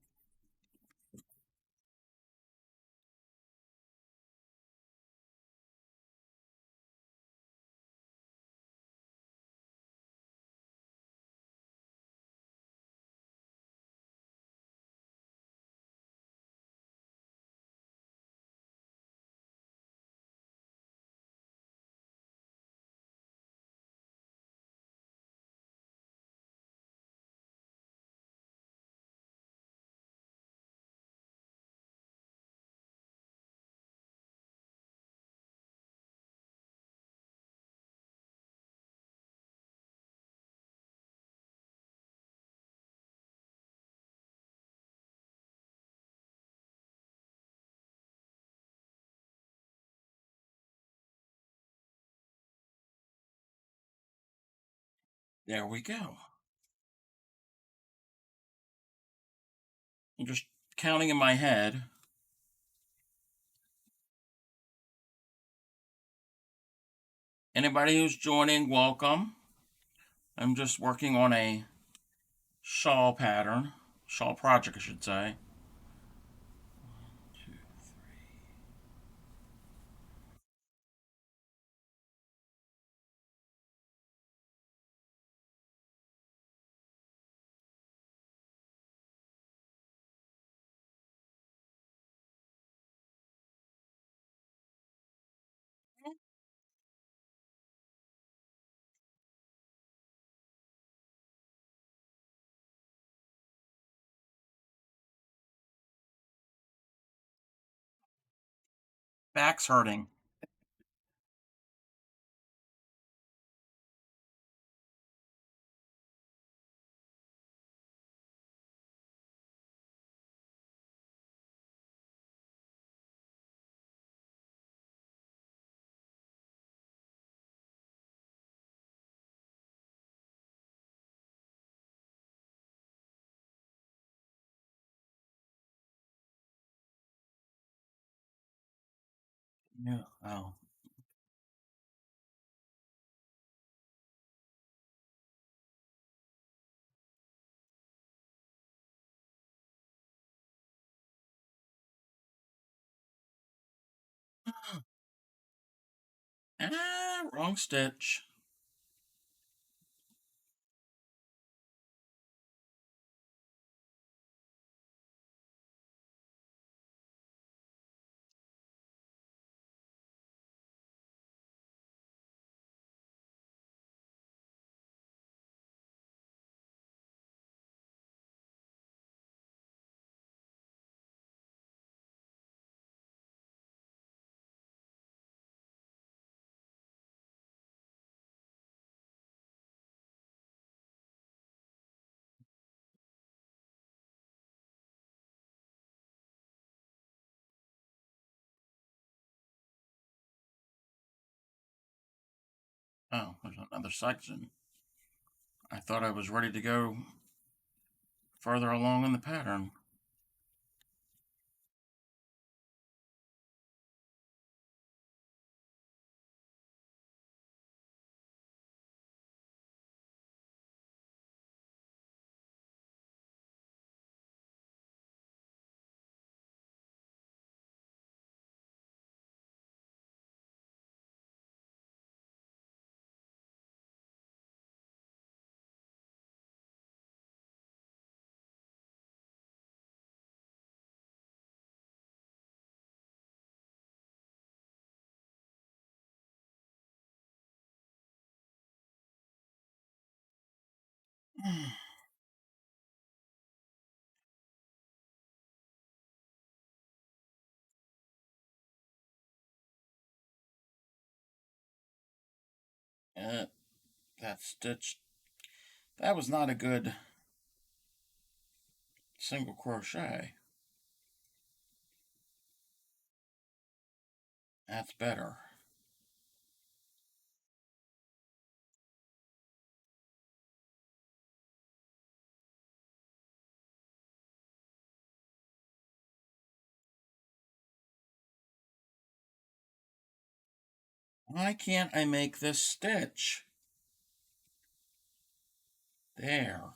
There we go. I'm just counting in my head. Anybody who's joining, welcome. I'm just working on a shawl pattern, shawl project, I should say. Back's hurting. Yeah. Oh. Ah, wrong stitch. Oh, there's another section. I thought I was ready to go further along in the pattern. Uh, that stitch, that was not a good single crochet. That's better. Why can't I make this stitch? There.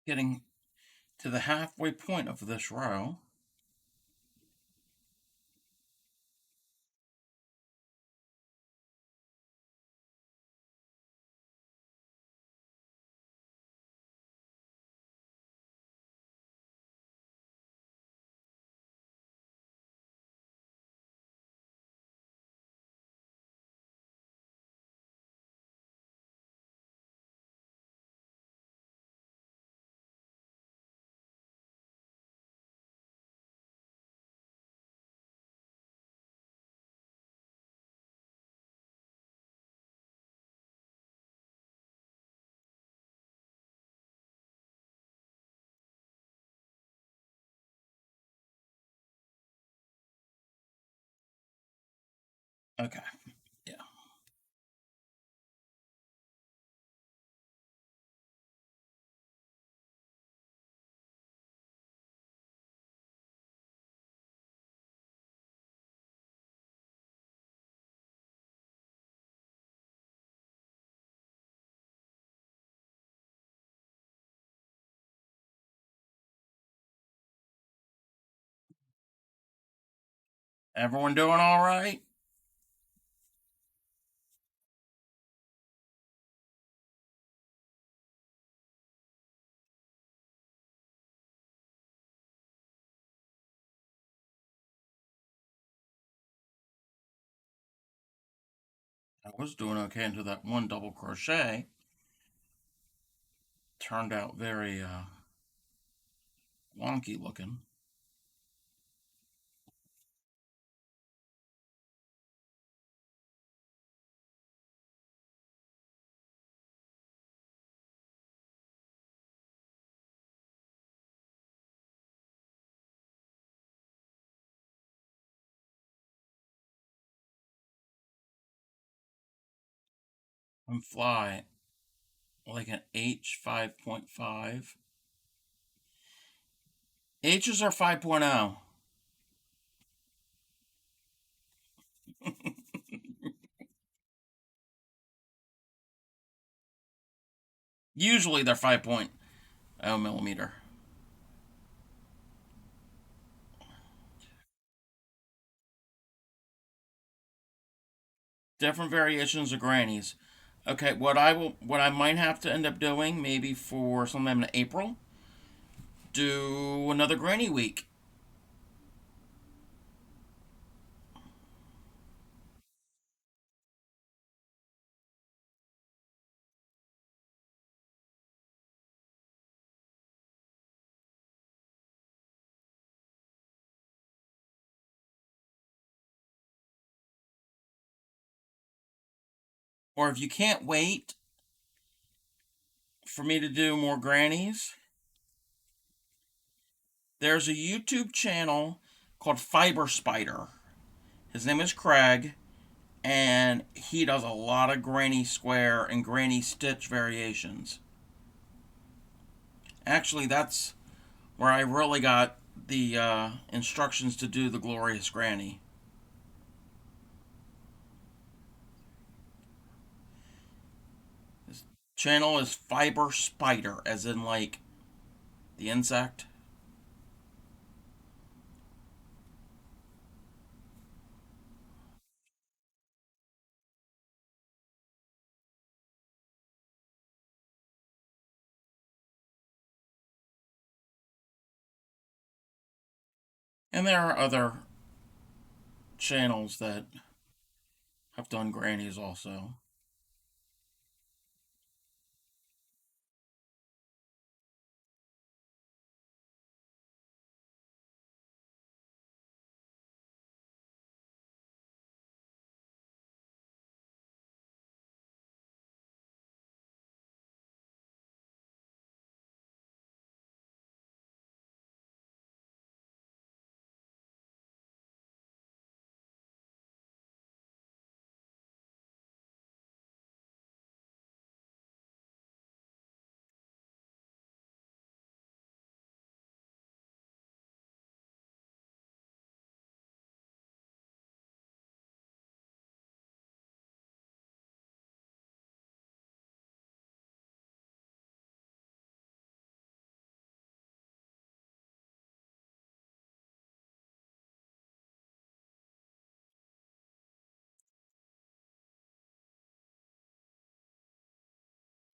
Getting to the halfway point of this row. Okay. Yeah. Everyone doing all right? I was doing okay until that one double crochet turned out very wonky looking. And fly like an H 5.5. H's are 5.0. Usually they're 5.0 millimeter. Different variations of grannies. Okay, what I might have to end up doing, maybe for sometime in April, do another granny week. Or if you can't wait for me to do more grannies, there's a YouTube channel called Fiber Spider. His name is Craig, and he does a lot of granny square and granny stitch variations. Actually, that's where I really got the instructions to do the glorious granny. His channel is Fiber Spider, as in like the insect. And there are other channels that have done grannies also.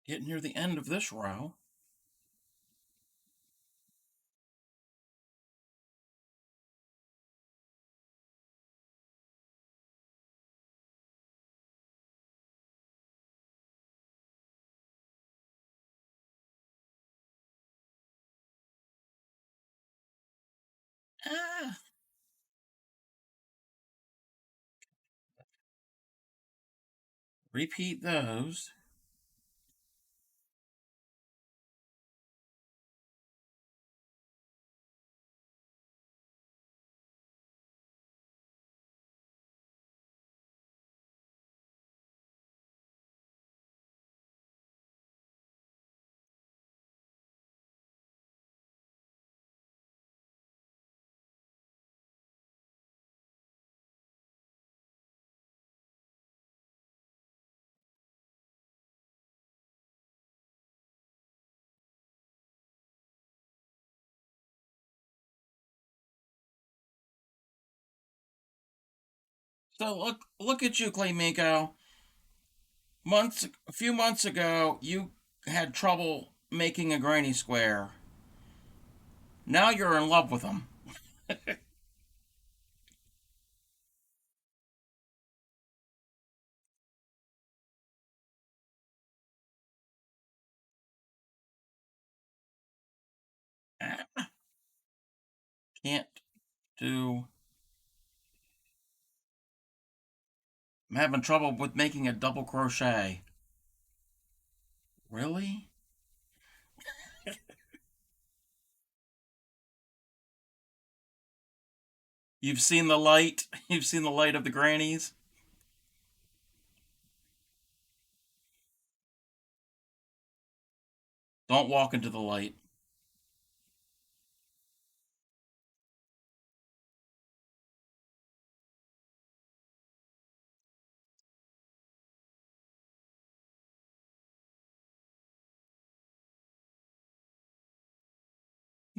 Getting near the end of this row. Ah, repeat those. So look at you, Claymiko. A few months ago, you had trouble making a granny square. Now you're in love with them. Can't do. I'm having trouble with making a double crochet. Really? You've seen the light? You've seen the light of the grannies? Don't walk into the light.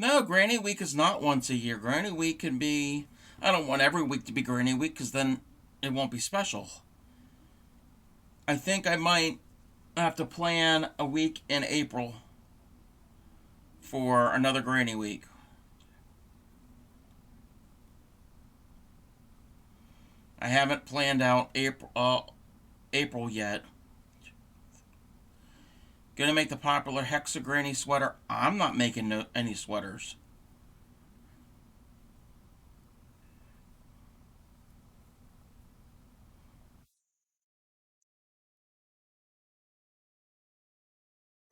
No, Granny Week is not once a year. Granny Week can be. I don't want every week to be Granny Week because then it won't be special. I think I might have to plan a week in April for another Granny Week. I haven't planned out April yet. Gonna make the popular Hexa Granny sweater. I'm not making any sweaters.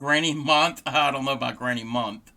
Granny month? I don't know about Granny month.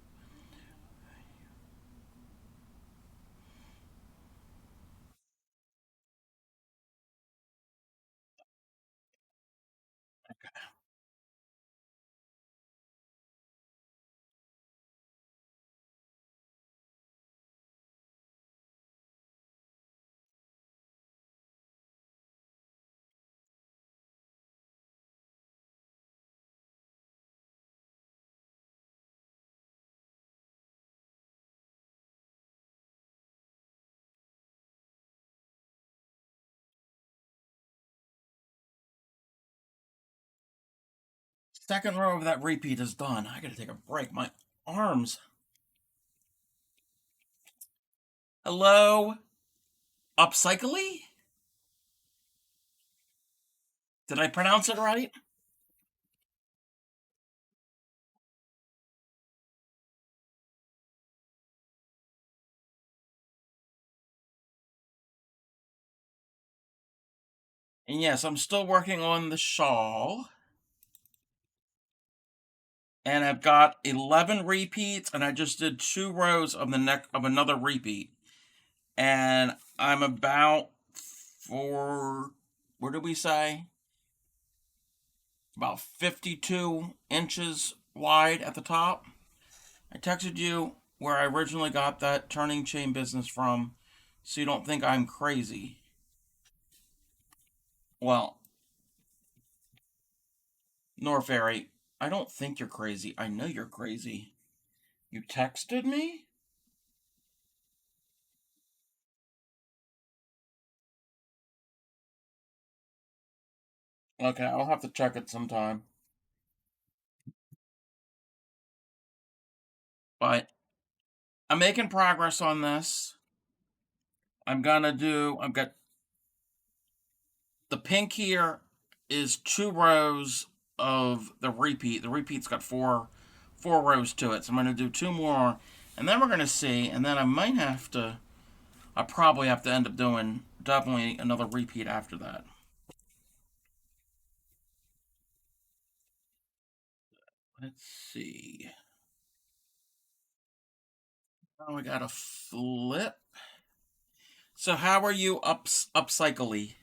Second row of that repeat is done. I gotta take a break. My arms. Hello? Upcycly? Did I pronounce it right? And yes, I'm still working on the shawl. And I've got 11 repeats, and I just did 2 rows of the neck of another repeat. And I'm about for, what did we say? About 52 inches wide at the top. I texted you where I originally got that turning chain business from, so you don't think I'm crazy. Well, Norfairy, I don't think you're crazy. I know you're crazy. You texted me? Okay, I'll have to check it sometime. But I'm making progress on this. I've got the pink here is 2 rows of the repeat. The repeat's got four rows to it. So I'm gonna do 2 more, and then we're gonna see, and then I probably have to end up doing definitely another repeat after that. Let's see. Now we got a flip. So how are you upcycly?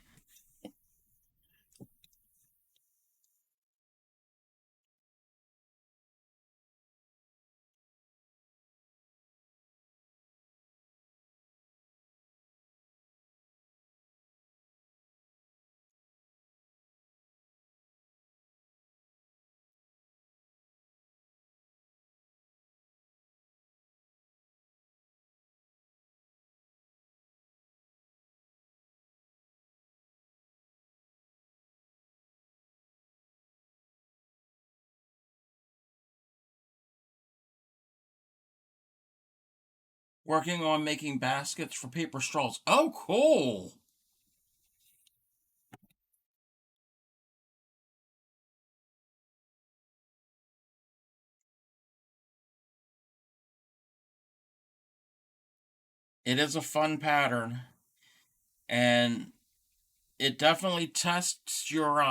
Working on making baskets for paper straws. Oh, cool. It is a fun pattern, and it definitely tests your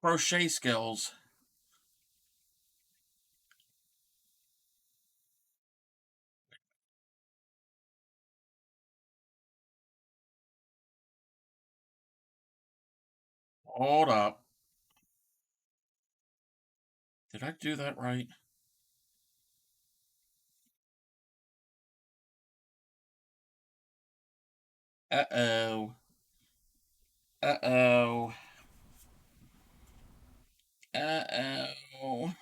crochet skills. Hold up. Did I do that right? Uh-oh. Uh-oh. Uh-oh.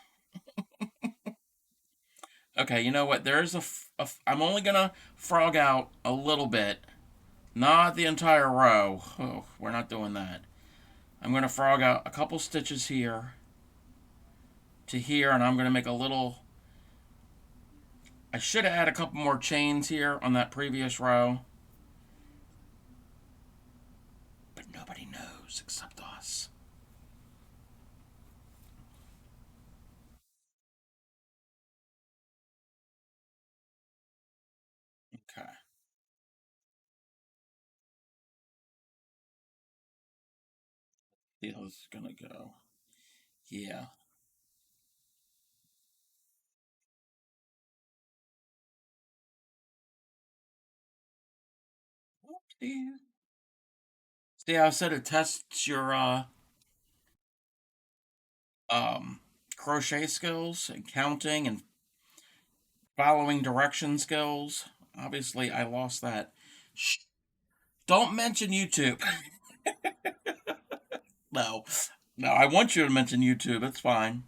Okay, you know what? There's I'm only gonna frog out a little bit. Not the entire row. Oh, we're not doing that. I'm gonna frog out a couple stitches here to here, and I'm gonna make a little. I should have had a couple more chains here on that previous row, but nobody knows except us. Okay. See how this is gonna go. Yeah. See, see how I said it tests your um crochet skills and counting and following direction skills. Obviously, I lost that. Shh, don't mention YouTube. No, no, I want you to mention YouTube. It's fine.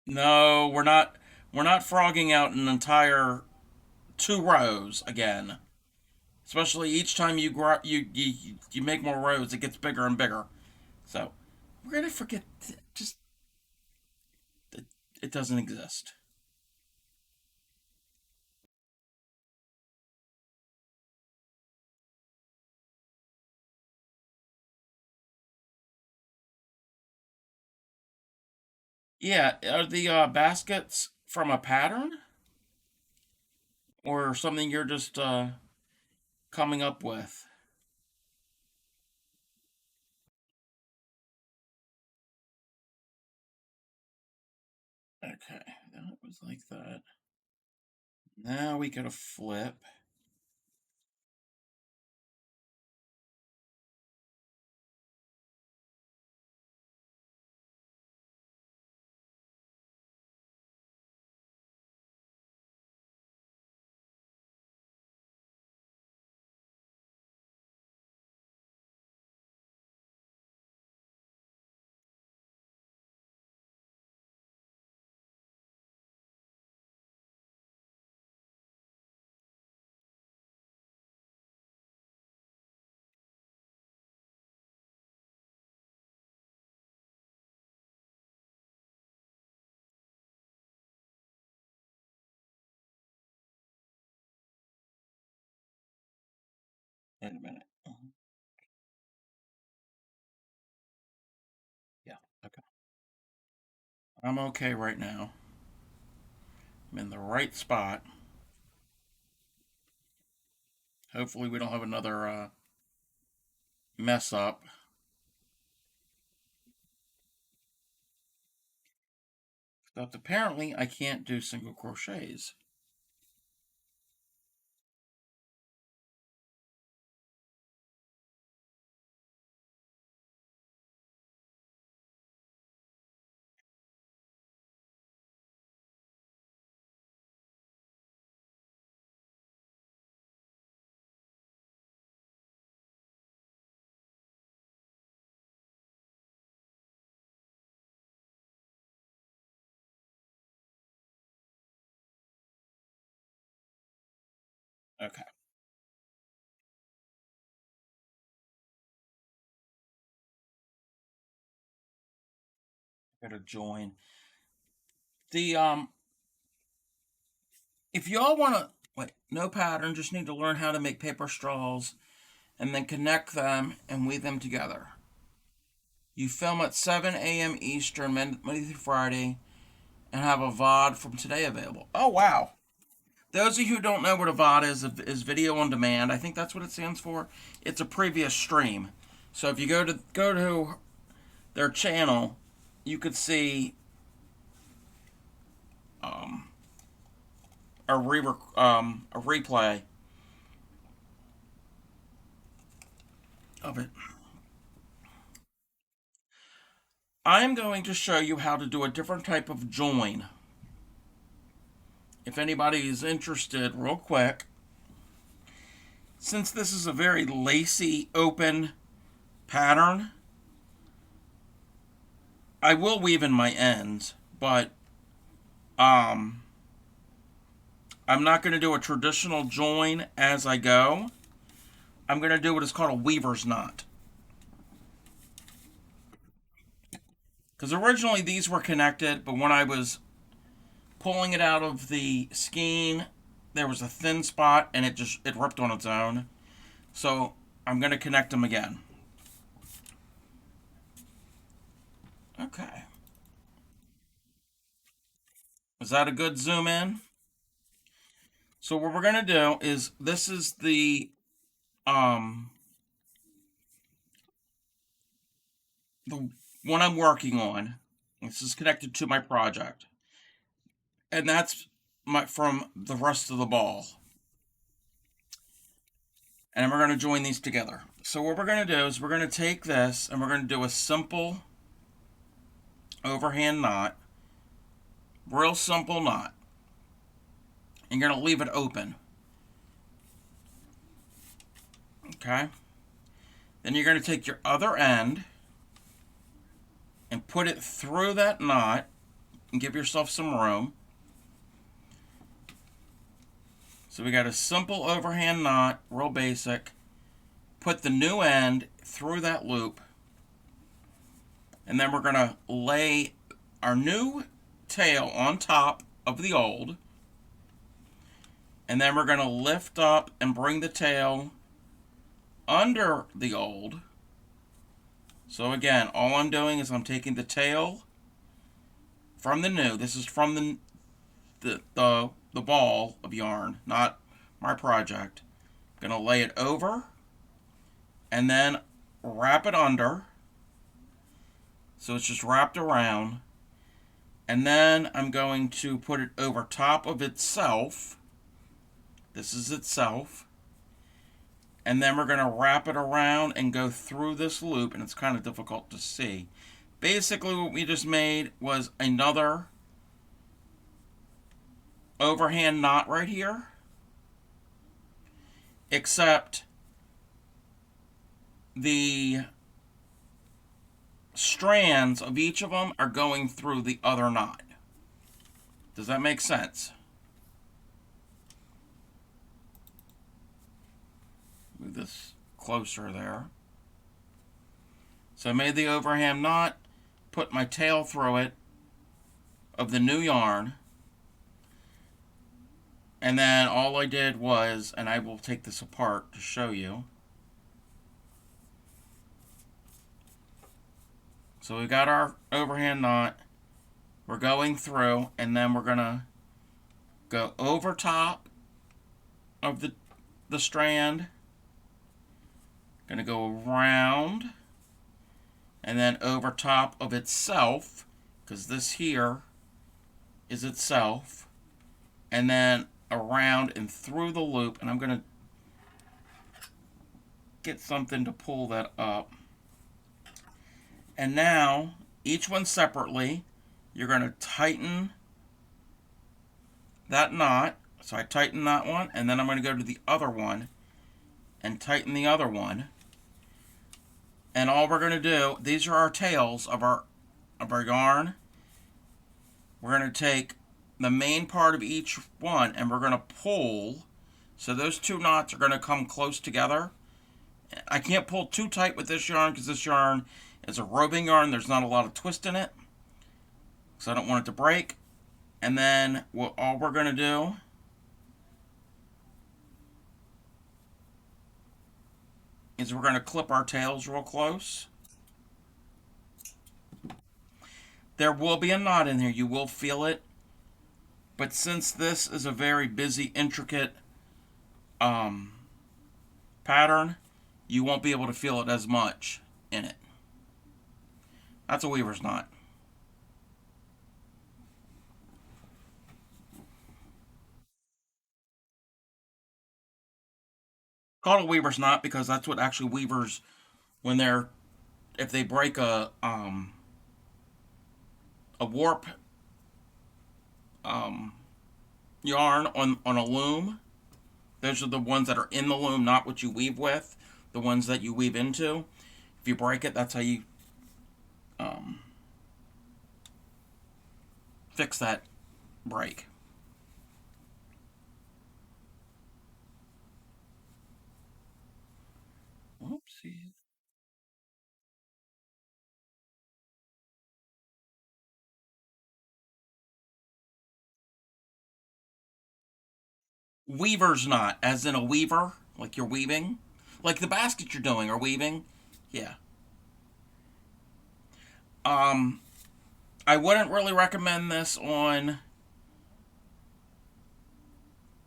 No, we're not. We're not frogging out an entire two rows again. Especially each time you make more rows, it gets bigger and bigger. So we're gonna forget. Just it, it doesn't exist. Yeah, are the baskets from a pattern or something you're just coming up with? Okay, that was like that. Now we get a flip. Wait a minute. Yeah, okay. I'm okay right now. I'm in the right spot. Hopefully, we don't have another mess up. But apparently, I can't do single crochets. Okay. Get a join. The if y'all want to wait, no pattern, just need to learn how to make paper straws and then connect them and weave them together. You film at 7 a.m. Eastern, Monday through Friday, and have a VOD from today available. Oh, wow. Those of you who don't know what a VOD is video on demand. I think that's what it stands for. It's a previous stream. So if you go to their channel, you could see a replay of it. I'm going to show you how to do a different type of join. If anybody is interested, real quick, since this is a very lacy, open pattern, I will weave in my ends, but I'm not going to do a traditional join as I go. I'm going to do what is called a weaver's knot. Because originally these were connected, but when I was pulling it out of the skein, there was a thin spot and it ripped on its own. So I'm going to connect them again. Okay. Is that a good zoom in? So what we're going to do is, this is the one I'm working on. This is connected to my project. And that's from the rest of the ball. And we're going to join these together. So what we're going to do is we're going to take this and we're going to do a simple overhand knot. Real simple knot. And you're going to leave it open. Okay? Then you're going to take your other end and put it through that knot and give yourself some room. So we got a simple overhand knot, real basic. Put the new end through that loop. And then we're going to lay our new tail on top of the old. And then we're going to lift up and bring the tail under the old. So again, all I'm doing is I'm taking the tail from the new. This is from the ball of yarn, not my project. I'm going to lay it over and then wrap it under. So it's just wrapped around. And then I'm going to put it over top of itself. This is itself. And then we're going to wrap it around and go through this loop. And it's kind of difficult to see. Basically what we just made was another overhand knot right here. Except the strands of each of them are going through the other knot. Does that make sense? Move this closer there. So I made the overhand knot, put my tail through it of the new yarn, and then all I did was, and I will take this apart to show you. So we got our overhand knot, we're going through, and then we're going to go over top of the strand, going to go around, and then over top of itself, because this here is itself, and then around and through the loop, and I'm going to get something to pull that up. And now, each one separately, you're going to tighten that knot. So I tighten that one, and then I'm going to go to the other one and tighten the other one. And all we're going to do, these are our tails of our yarn. We're going to take the main part of each one and we're going to pull. So those two knots are going to come close together. I can't pull too tight with this yarn because this yarn is a roving yarn. There's not a lot of twist in it. because I don't want it to break. And then all we're going to do is we're going to clip our tails real close. There will be a knot in here. You will feel it. But since this is a very busy, intricate um, pattern, you won't be able to feel it as much in it. That's a weaver's knot. Called a weaver's knot because that's what actually weavers, when they're, if they break a warp um, yarn on a loom, those are the ones that are in the loom, not what you weave with, the ones that you weave into. If you break it, that's how you um, fix that break. Whoopsie. Weaver's knot, as in a weaver, like you're weaving, like the basket you're doing or weaving. Yeah. Um, I wouldn't really recommend this on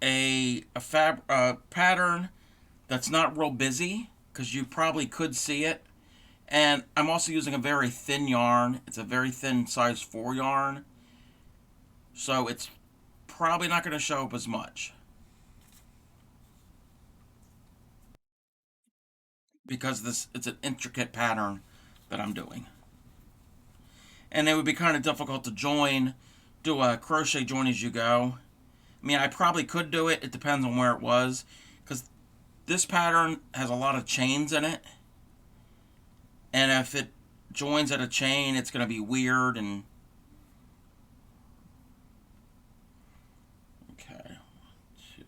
a pattern that's not real busy because you probably could see it. And I'm also using a very thin yarn. It's a very thin size 4 yarn, so it's probably not going to show up as much because this it's an intricate pattern that I'm doing. And it would be kind of difficult to do a crochet join as you go. I mean, I probably could do it. It depends on where it was, because this pattern has a lot of chains in it, and if it joins at a chain, it's going to be weird. And okay, two.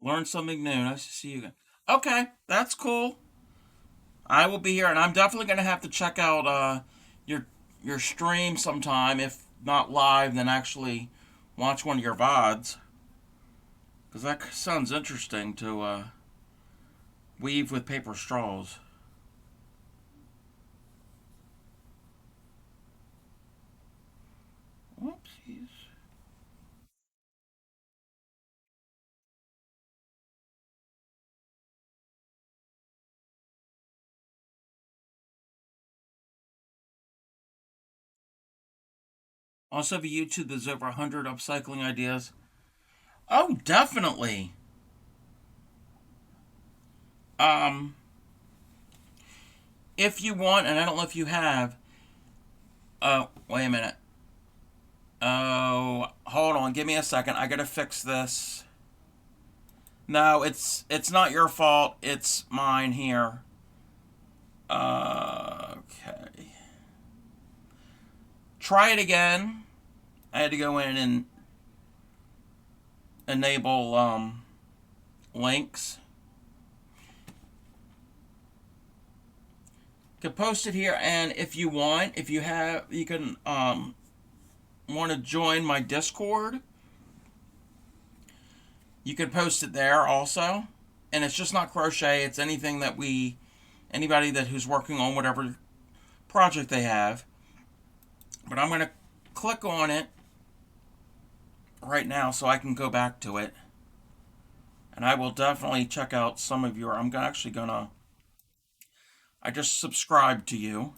Learn something new. Nice to see you again. Okay, that's cool. I will be here, and I'm definitely going to have to check out your your stream sometime. If not live, then actually watch one of your VODs, because that sounds interesting to weave with paper straws. Whoopsies. Also, have a YouTube. There's over 100 upcycling ideas. Oh, definitely. Um, if you want, and I don't know if you have. Oh, wait a minute. Oh, hold on. Give me a second. I gotta fix this. No, it's not your fault. It's mine here. Okay. Try it again. I had to go in and enable links. You can post it here, and if you want, if you have, you can want to join my Discord. You can post it there also, and it's just not crochet. It's anything that anybody that who's working on whatever project they have. But I'm gonna click on it right now so I can go back to it, and I will definitely check out some of your. I'm actually gonna. I just subscribed to you,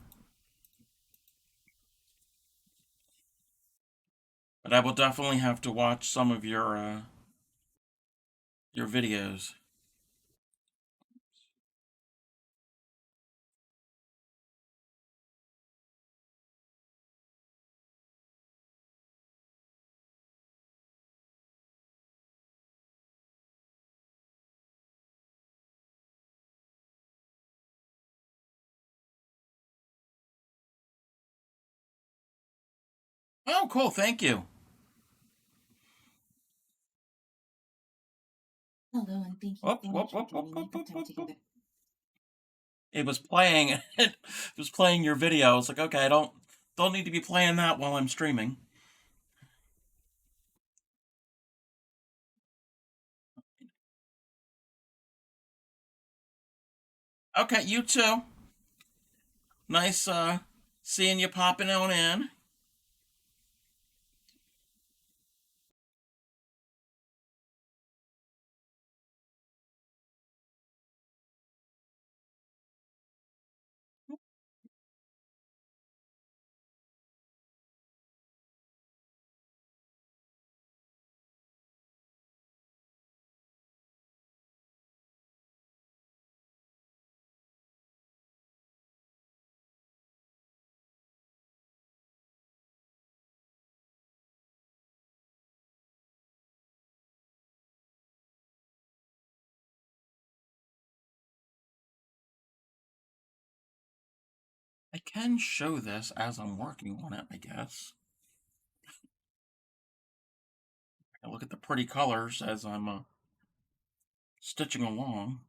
but I will definitely have to watch some of your videos. Oh, cool. Thank you. Hello, and thank you Whoop, so whoop, much for whoop, whoop, joining whoop, me good whoop, time whoop, whoop. together. It was playing. It was playing your video. It's like, okay, I don't need to be playing that while I'm streaming. Okay, you too. Nice seeing you popping on in. I can show this as I'm working on it, I guess. I look at the pretty colors as I'm stitching along.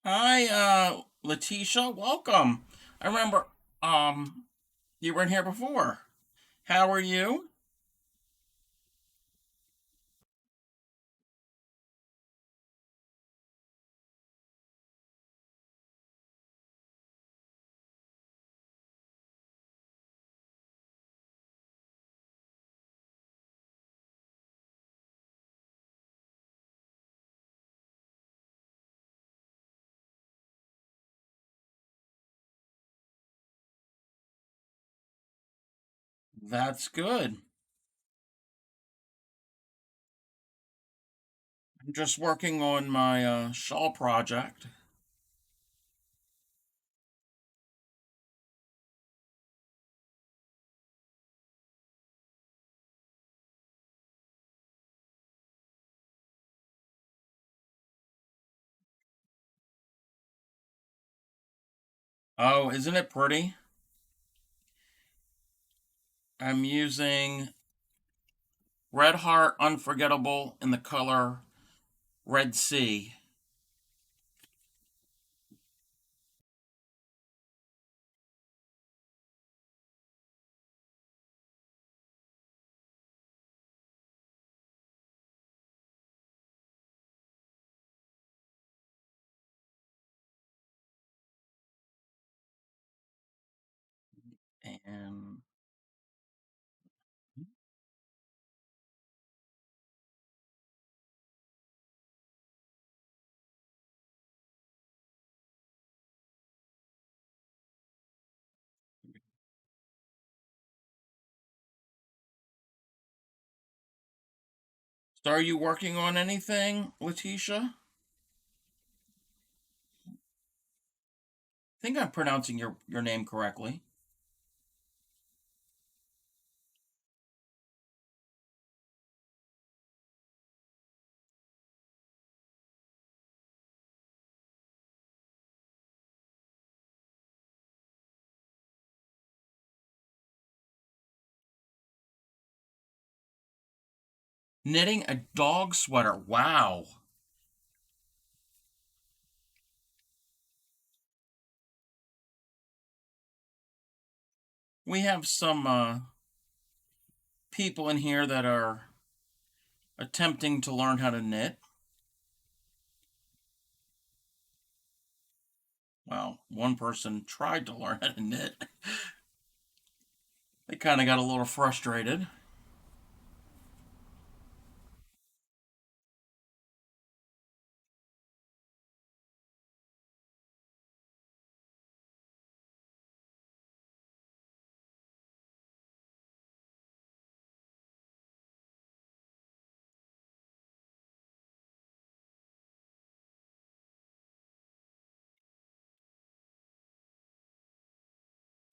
Hi, Letitia. Welcome. I remember um you were in here before. How are you? That's good. I'm just working on my shawl project. Oh, isn't it pretty? I'm using Red Heart Unforgettable in the color Red Sea. And so are you working on anything, Letitia? I think I'm pronouncing your name correctly. Knitting a dog sweater. Wow. We have some people in here that are attempting to learn how to knit. Well, one person tried to learn how to knit. They kind of got a little frustrated.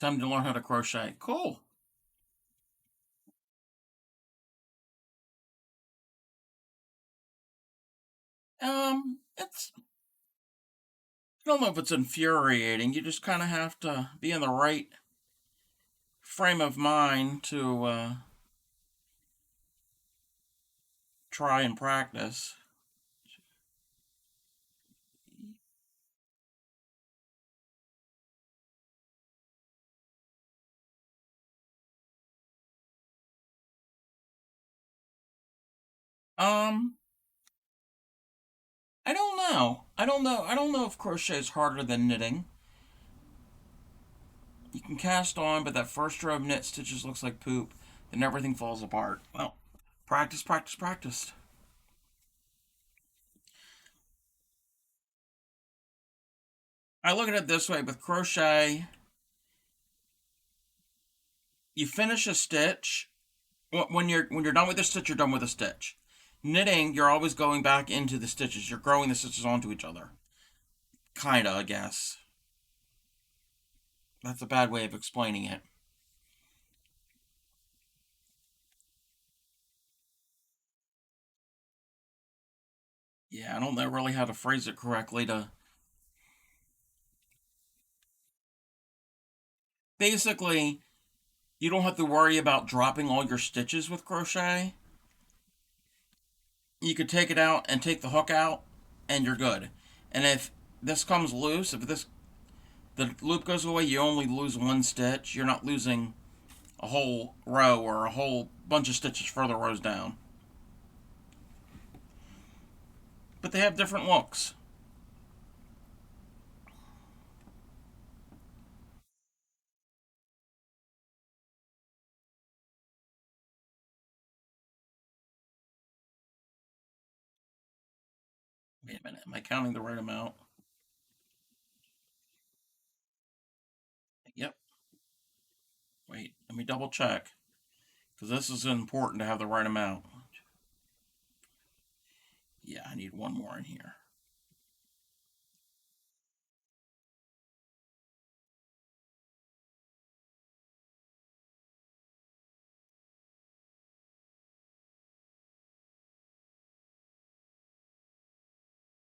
Time to learn how to crochet. Cool. It's, I don't know if it's infuriating. You just kind of have to be in the right frame of mind to try and practice. Um, I don't know. I don't know if crochet is harder than knitting. You can cast on, but that first row of knit stitches looks like poop. Then everything falls apart. Well, practice, practice, practice. I look at it this way: with crochet, you finish a stitch. When you're done with a stitch, you're done with a stitch. Knitting, you're always going back into the stitches. You're growing the stitches onto each other. Kinda, I guess. That's a bad way of explaining it. Yeah, I don't know really how to phrase it correctly. To basically, you don't have to worry about dropping all your stitches with crochet. You could take it out and take the hook out, and you're good. And if this comes loose, if this the loop goes away, you only lose one stitch. You're not losing a whole row or a whole bunch of stitches further rows down. But they have different looks. Wait a minute, am I counting the right amount? Yep. Wait, let me double check. Because this is important to have the right amount. Yeah, I need one more in here.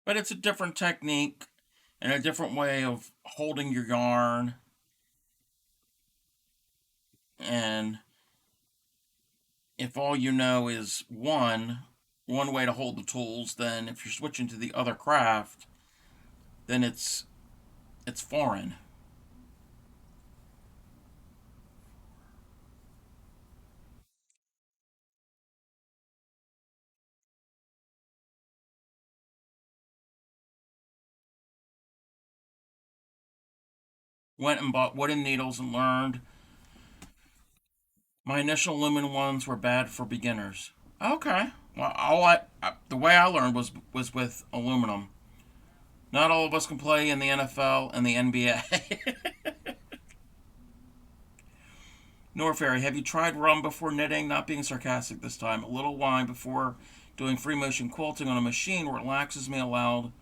But it's a different technique and a different way of holding your yarn. And if all you know is one way to hold the tools, then if you're switching to the other craft, then it's foreign. Went and bought wooden needles and learned my initial aluminum ones were bad for beginners. Okay. Well, the way I learned was with aluminum. Not all of us can play in the NFL and the NBA. Nor Fairy, have you tried rum before knitting? Not being sarcastic this time. A little wine before doing free motion quilting on a machine relaxes me, allowed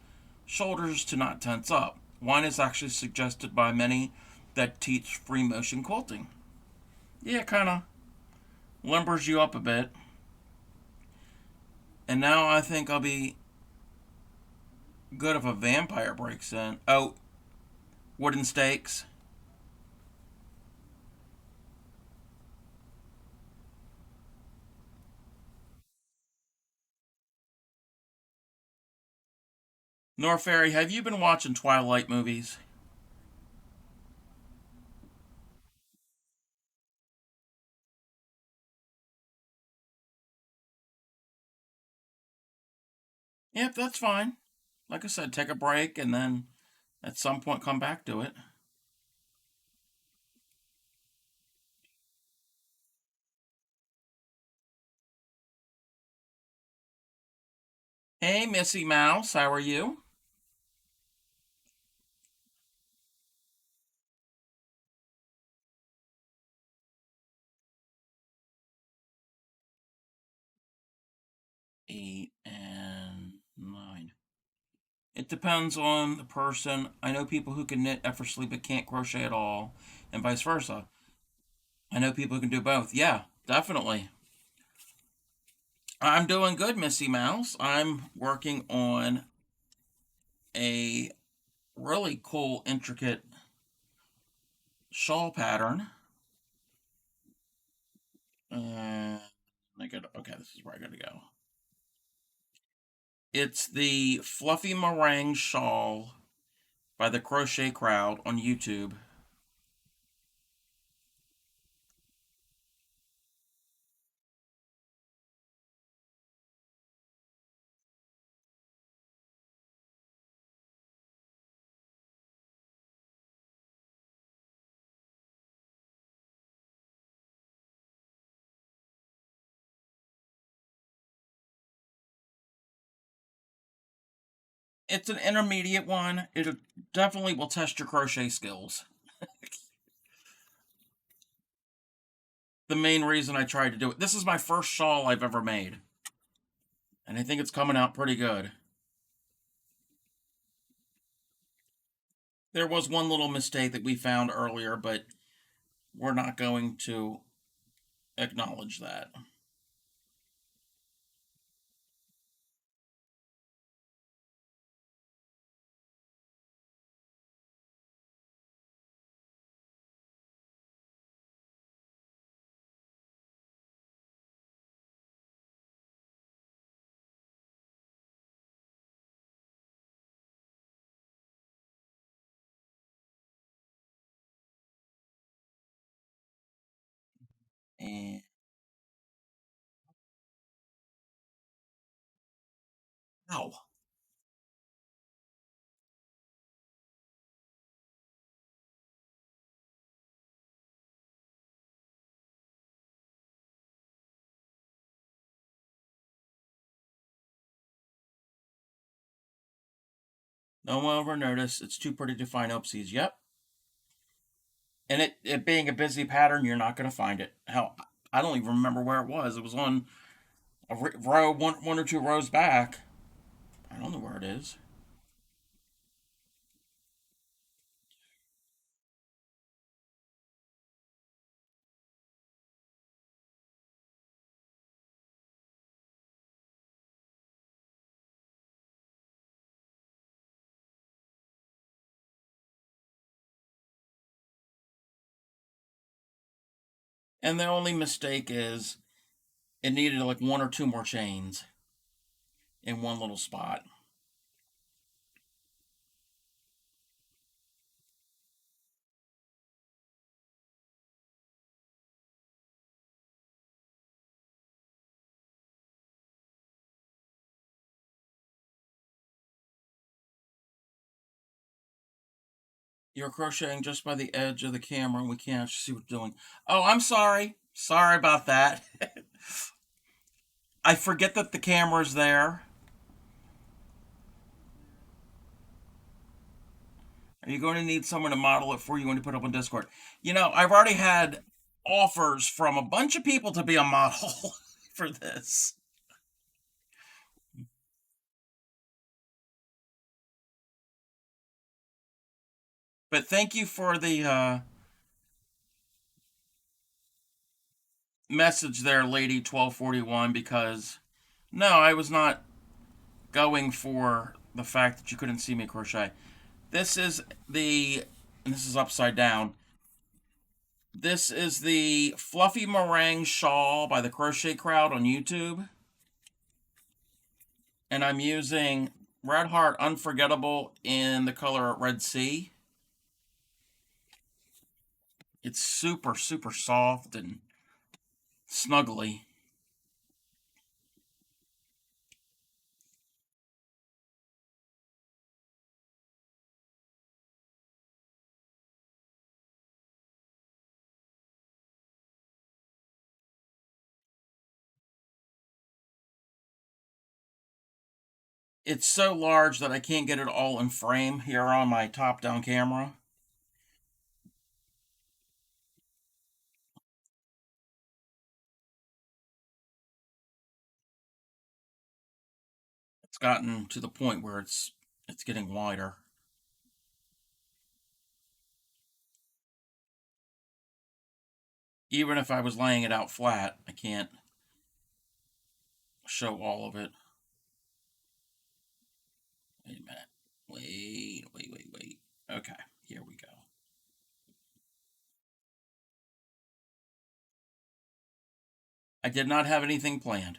shoulders to not tense up. Wine is actually suggested by many that teach free motion quilting. Yeah, kind of limbers you up a bit. And now I think I'll be good if a vampire breaks in. Oh, wooden stakes. Nor Fairy, have you been watching Twilight movies? Yep, that's fine. Like I said, take a break and then at some point come back to it. Hey, Missy Mouse, how are you? 8 and 9. It depends on the person. I know people who can knit effortlessly but can't crochet at all, and vice versa. I know people who can do both. Yeah, definitely. I'm doing good, Missy Mouse. I'm working on a really cool, intricate shawl pattern. And okay, this is where I gotta go. It's the Fluffy Meringue Shawl by the Crochet Crowd on YouTube. It's an intermediate one. It definitely will test your crochet skills. The main reason I tried to do it. This is my first shawl I've ever made, and I think it's coming out pretty good. There was one little mistake that we found earlier, but we're not going to acknowledge that. And ow, no one ever noticed. It's too pretty to find oopsies. Yep. And it being a busy pattern, you're not going to find it. Hell, I don't even remember where it was. It was on a row, one or two rows back. I don't know where it is. And the only mistake is it needed like one or two more chains in one little spot. You're crocheting just by the edge of the camera and we can't actually see what you're doing. Oh, I'm sorry. Sorry about that. I forget that the camera's there. Are you going to need someone to model it for you when you put it up on Discord? I've already had offers from a bunch of people to be a model for this. But thank you for the message there, Lady 1241, because no, I was not going for the fact that you couldn't see me crochet. This is and this is upside down. This is the Fluffy Meringue Shawl by the Crochet Crowd on YouTube. And I'm using Red Heart Unforgettable in the color Red Sea. It's super, super soft and snuggly. it's so large that I can't get it all in frame here on my top-down camera. It's gotten to the point where it's getting wider. Even if I was laying it out flat, I can't show all of it. Wait a minute. Wait. Okay, here we go. I did not have anything planned.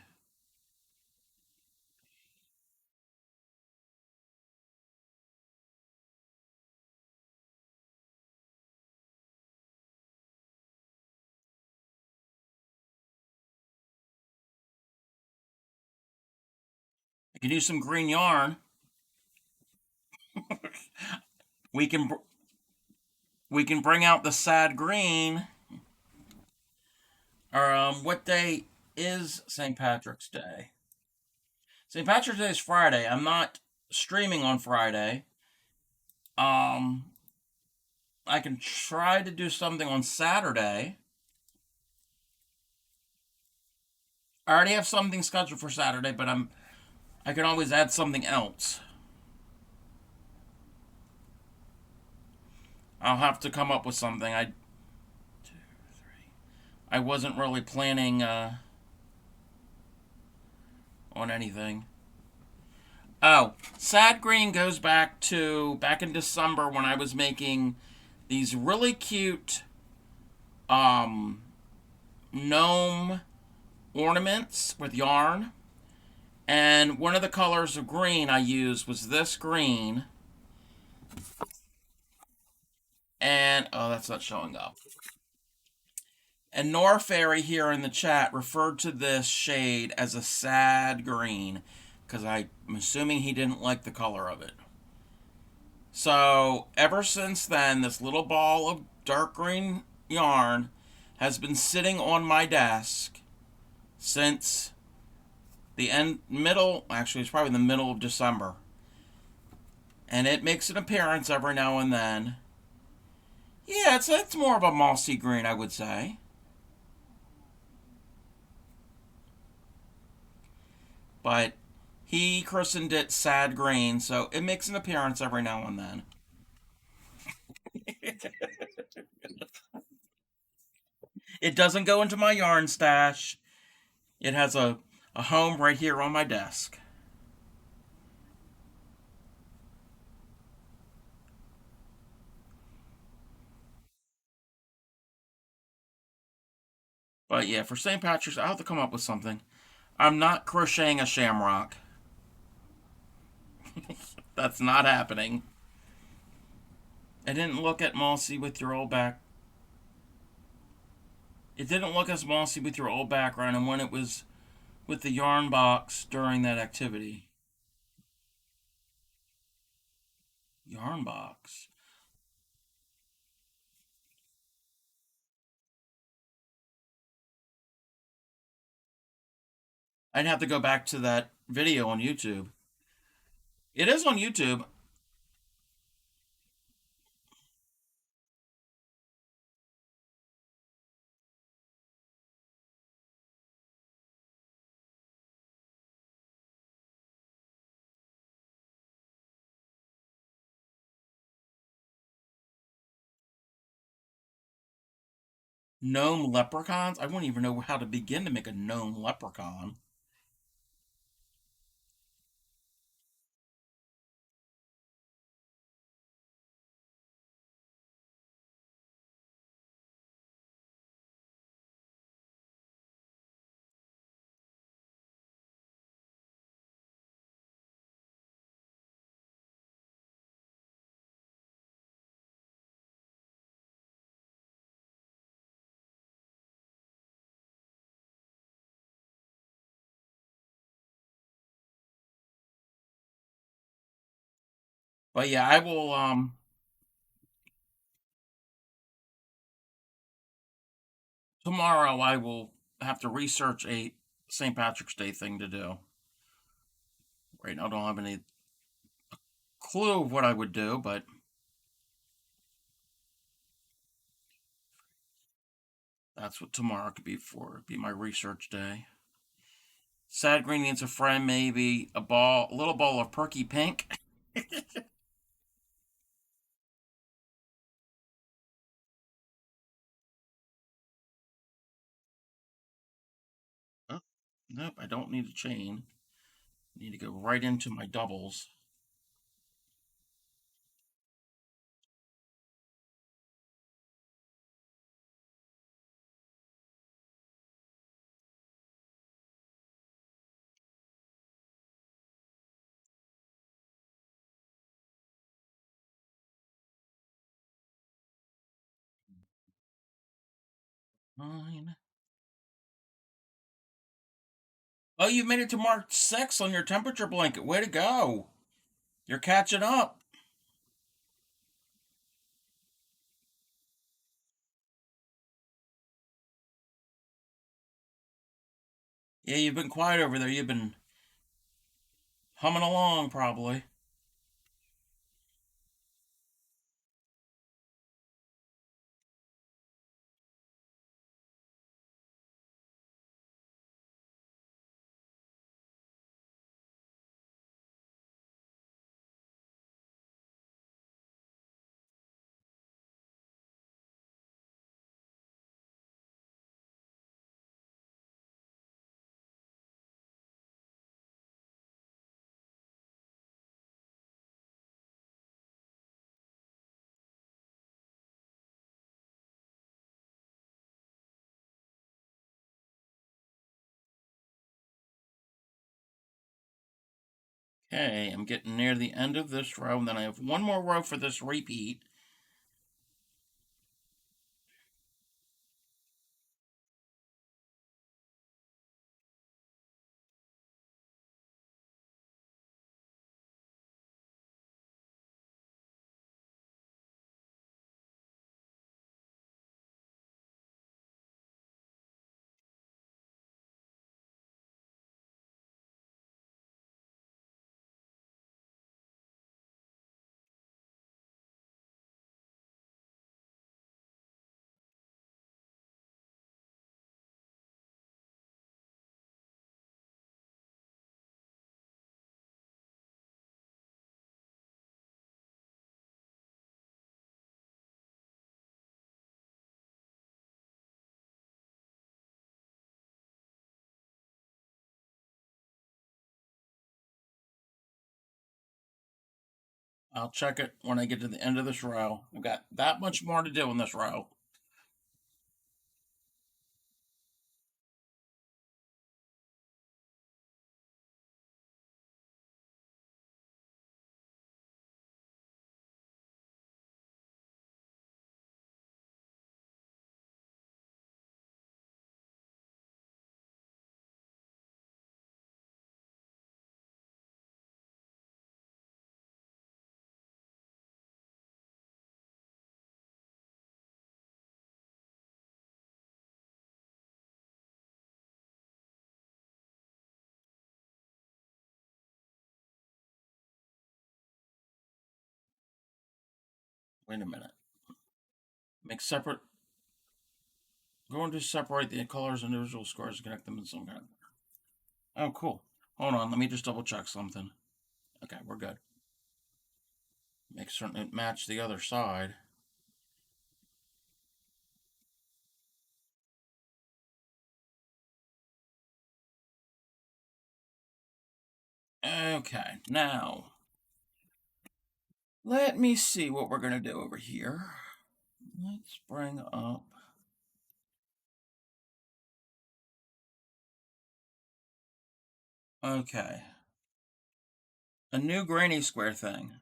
I can use some green yarn. we can we can bring out the sad green. Or what day is St. Patrick's Day? St. Patrick's Day is Friday. I'm not streaming on Friday. Um, I can try to do something on Saturday. I already have something scheduled for Saturday, but I can always add something else. I'll have to come up with something. I wasn't really planning on anything. Oh, sad green goes back in December when I was making these really cute um gnome ornaments with yarn. And one of the colors of green I used was this green. And oh, that's not showing up. And Nora Fairy here in the chat referred to this shade as a sad green because I'm assuming he didn't like the color of it. So ever since then, this little ball of dark green yarn has been sitting on my desk since actually it's probably the middle of December. And it makes an appearance every now and then. Yeah, it's more of a mossy green, I would say. But he christened it Sad Green, so it makes an appearance every now and then. It doesn't go into my yarn stash. It has a home right here on my desk. But yeah, for St. Patrick's, I'll have to come up with something. I'm not crocheting a shamrock. That's not happening. It didn't look at mossy with your old back. It didn't look as mossy with your old background, and when it was with the yarn box during that activity. Yarn box. I'd have to go back to that video on YouTube. It is on YouTube. Gnome leprechauns? I wouldn't even know how to begin to make a gnome leprechaun. But yeah, I will tomorrow I will have to research a St. Patrick's Day thing to do. Right now, I don't have any clue of what I would do, but that's what tomorrow could be for. It'd be my research day. Sad green needs a friend, maybe a little ball of perky pink. Oh, nope, I don't need a chain. I need to go right into my doubles. Fine. Oh, you made it to Mark 6 on your temperature blanket. Way to go. You're catching up. Yeah, you've been quiet over there. You've been humming along, probably. Okay, I'm getting near the end of this row, and then I have one more row for this repeat. I'll check it when I get to the end of this row. I've got that much more to do in this row. Wait a minute. Make separate. Going to separate the colors and individual squares and connect them in some kind. Oh, cool. Hold on. Let me just double check something. Okay, we're good. Make certain it match the other side. Okay, now let me see what we're going to do over here. Let's bring up. Okay, a new granny square thing.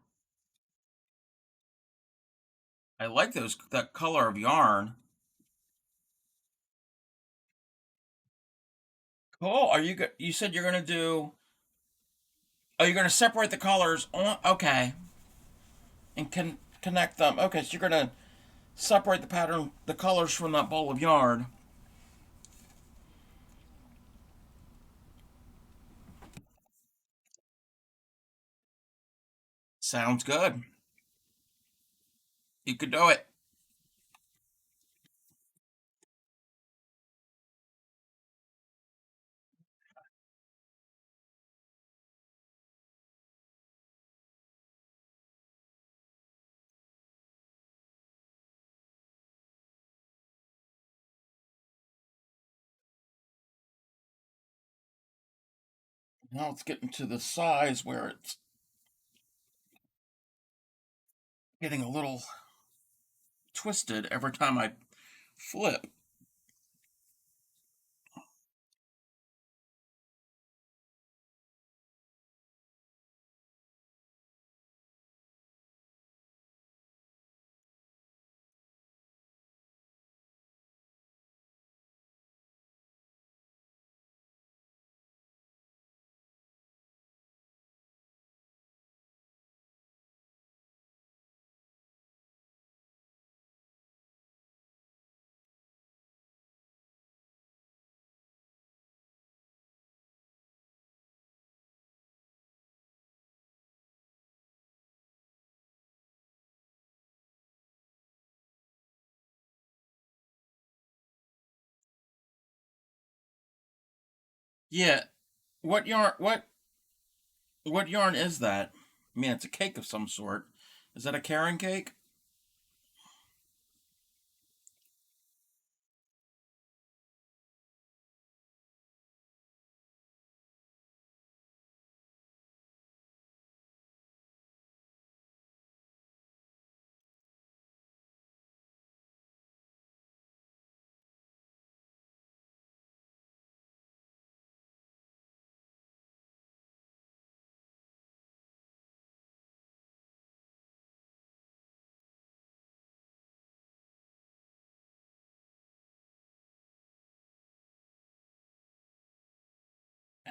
I like that color of yarn. Cool. Are you good? You said you're gonna do. Oh, you're gonna separate the colors on. Okay, and connect them. Okay, so you're gonna separate the pattern, the colors from that ball of yarn. Sounds good. You could do it. Now it's getting to the size where it's getting a little twisted every time I flip. Yeah. What yarn is that? I mean, it's a cake of some sort. Is that a Karen cake?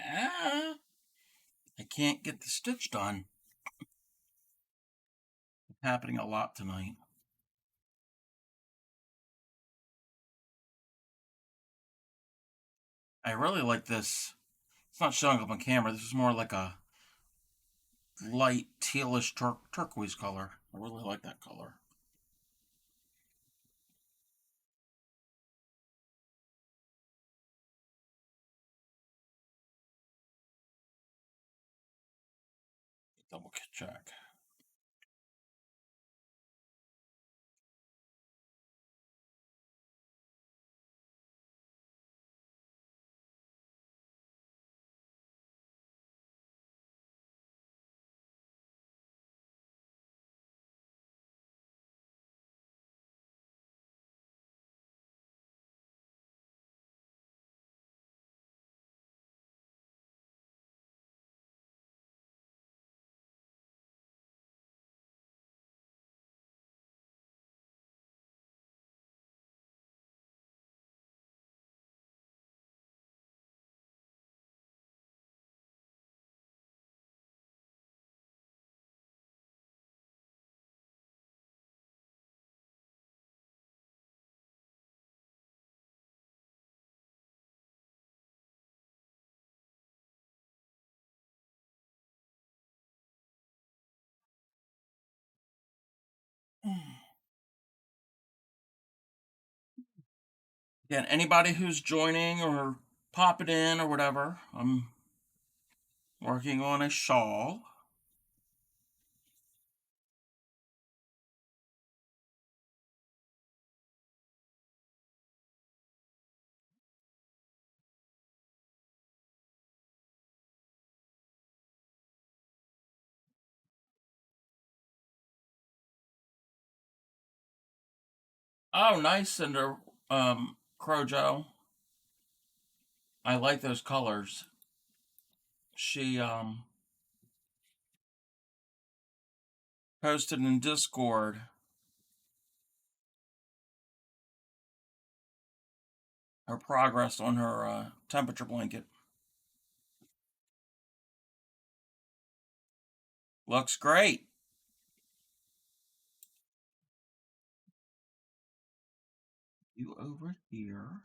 Ah, I can't get the stitch done. It's happening a lot tonight. I really like this. It's not showing up on camera. This is more like a light tealish turquoise color. I really like that color. Double check. Again, anybody who's joining or popping in or whatever, I'm working on a shawl. Oh, nice, Cinder Crojo. I like those colors. She posted in Discord her progress on her temperature blanket. Looks great. You over here.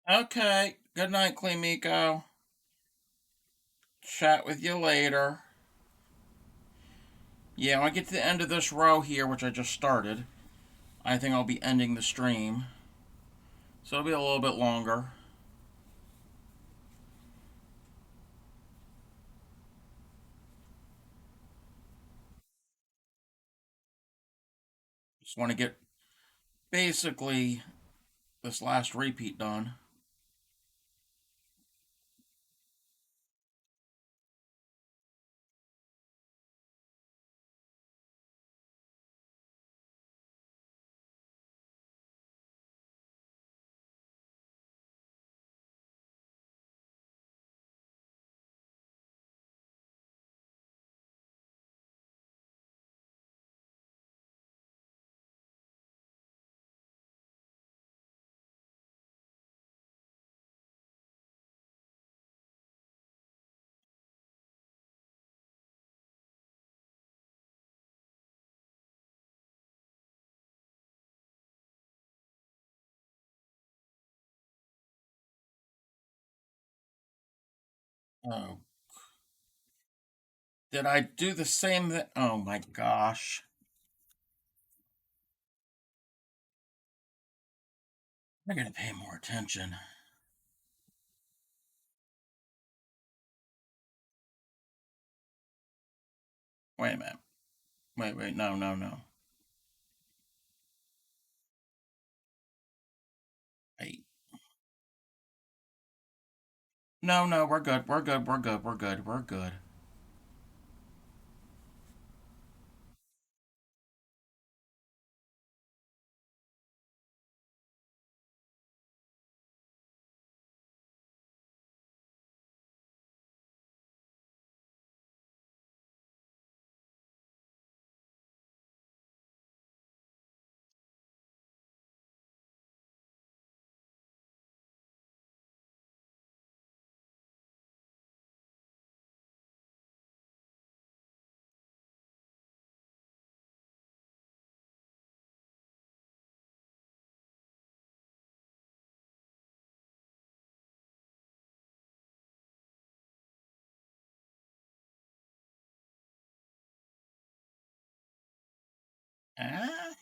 Okay. Good night, Clemiko. Chat with you later. Yeah, when I get to the end of this row here, which I just started, I think I'll be ending the stream. So it'll be a little bit longer. Just want to get basically this last repeat done. Oh, did I do the same thing? Oh my gosh. I gotta pay more attention. Wait a minute. Wait, no, no, no. Wait. No, no, we're good. We're good. We're good. We're good. We're good. Ah,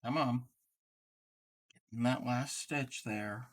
come on. In that last stitch there.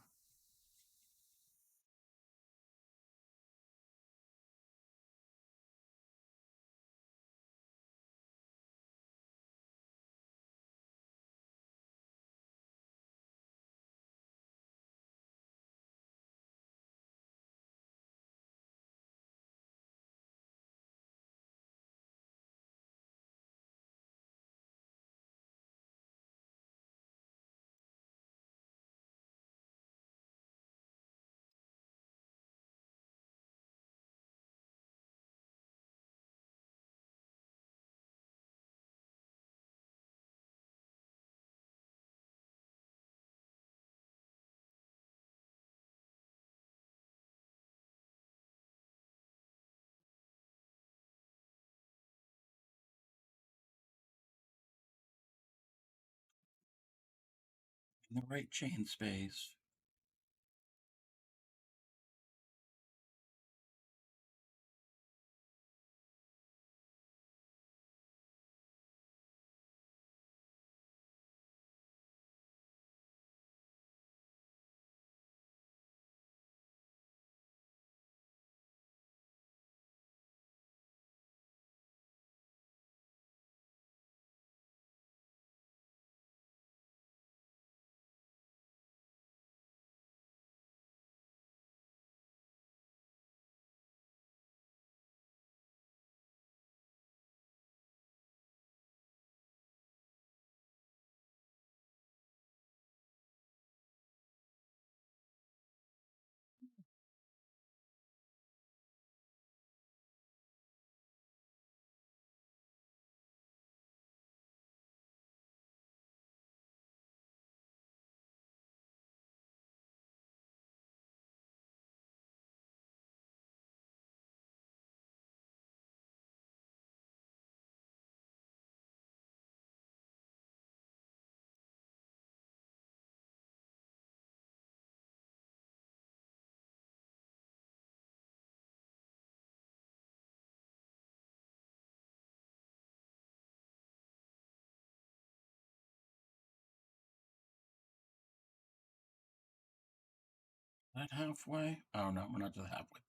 In the right chain space. that halfway? Oh no, we're not to the halfway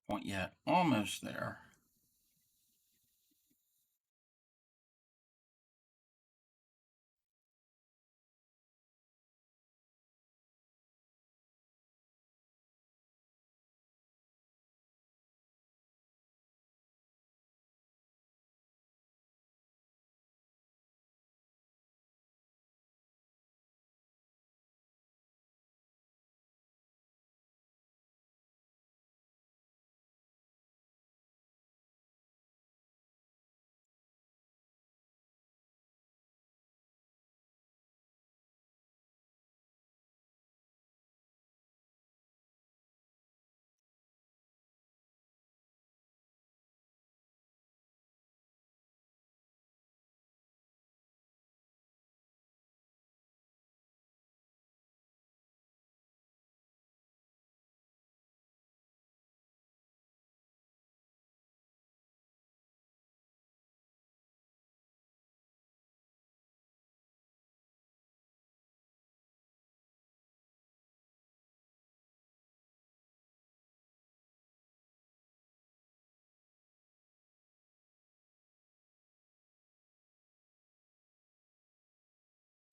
point yet. Almost there.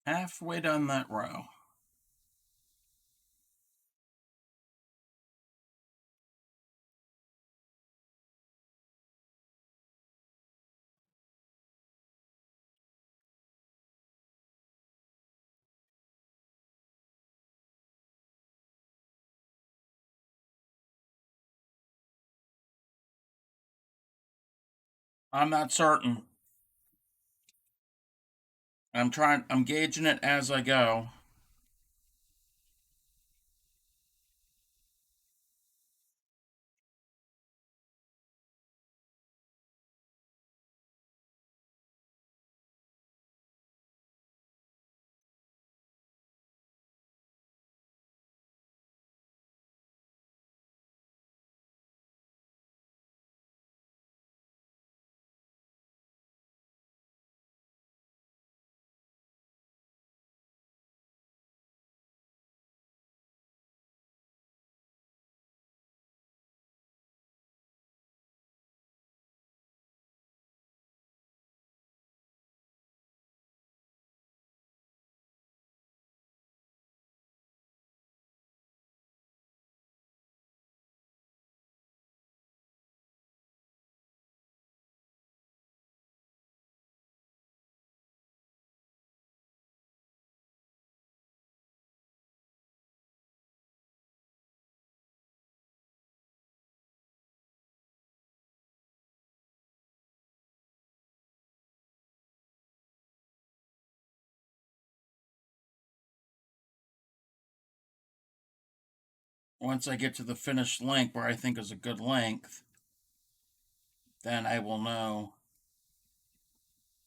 Halfway down that row. I'm not certain. I'm gauging it as I go. Once I get to the finished length where I think is a good length, then I will know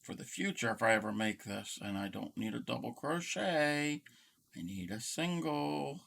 for the future if I ever make this. And I don't need a double crochet, I need a single.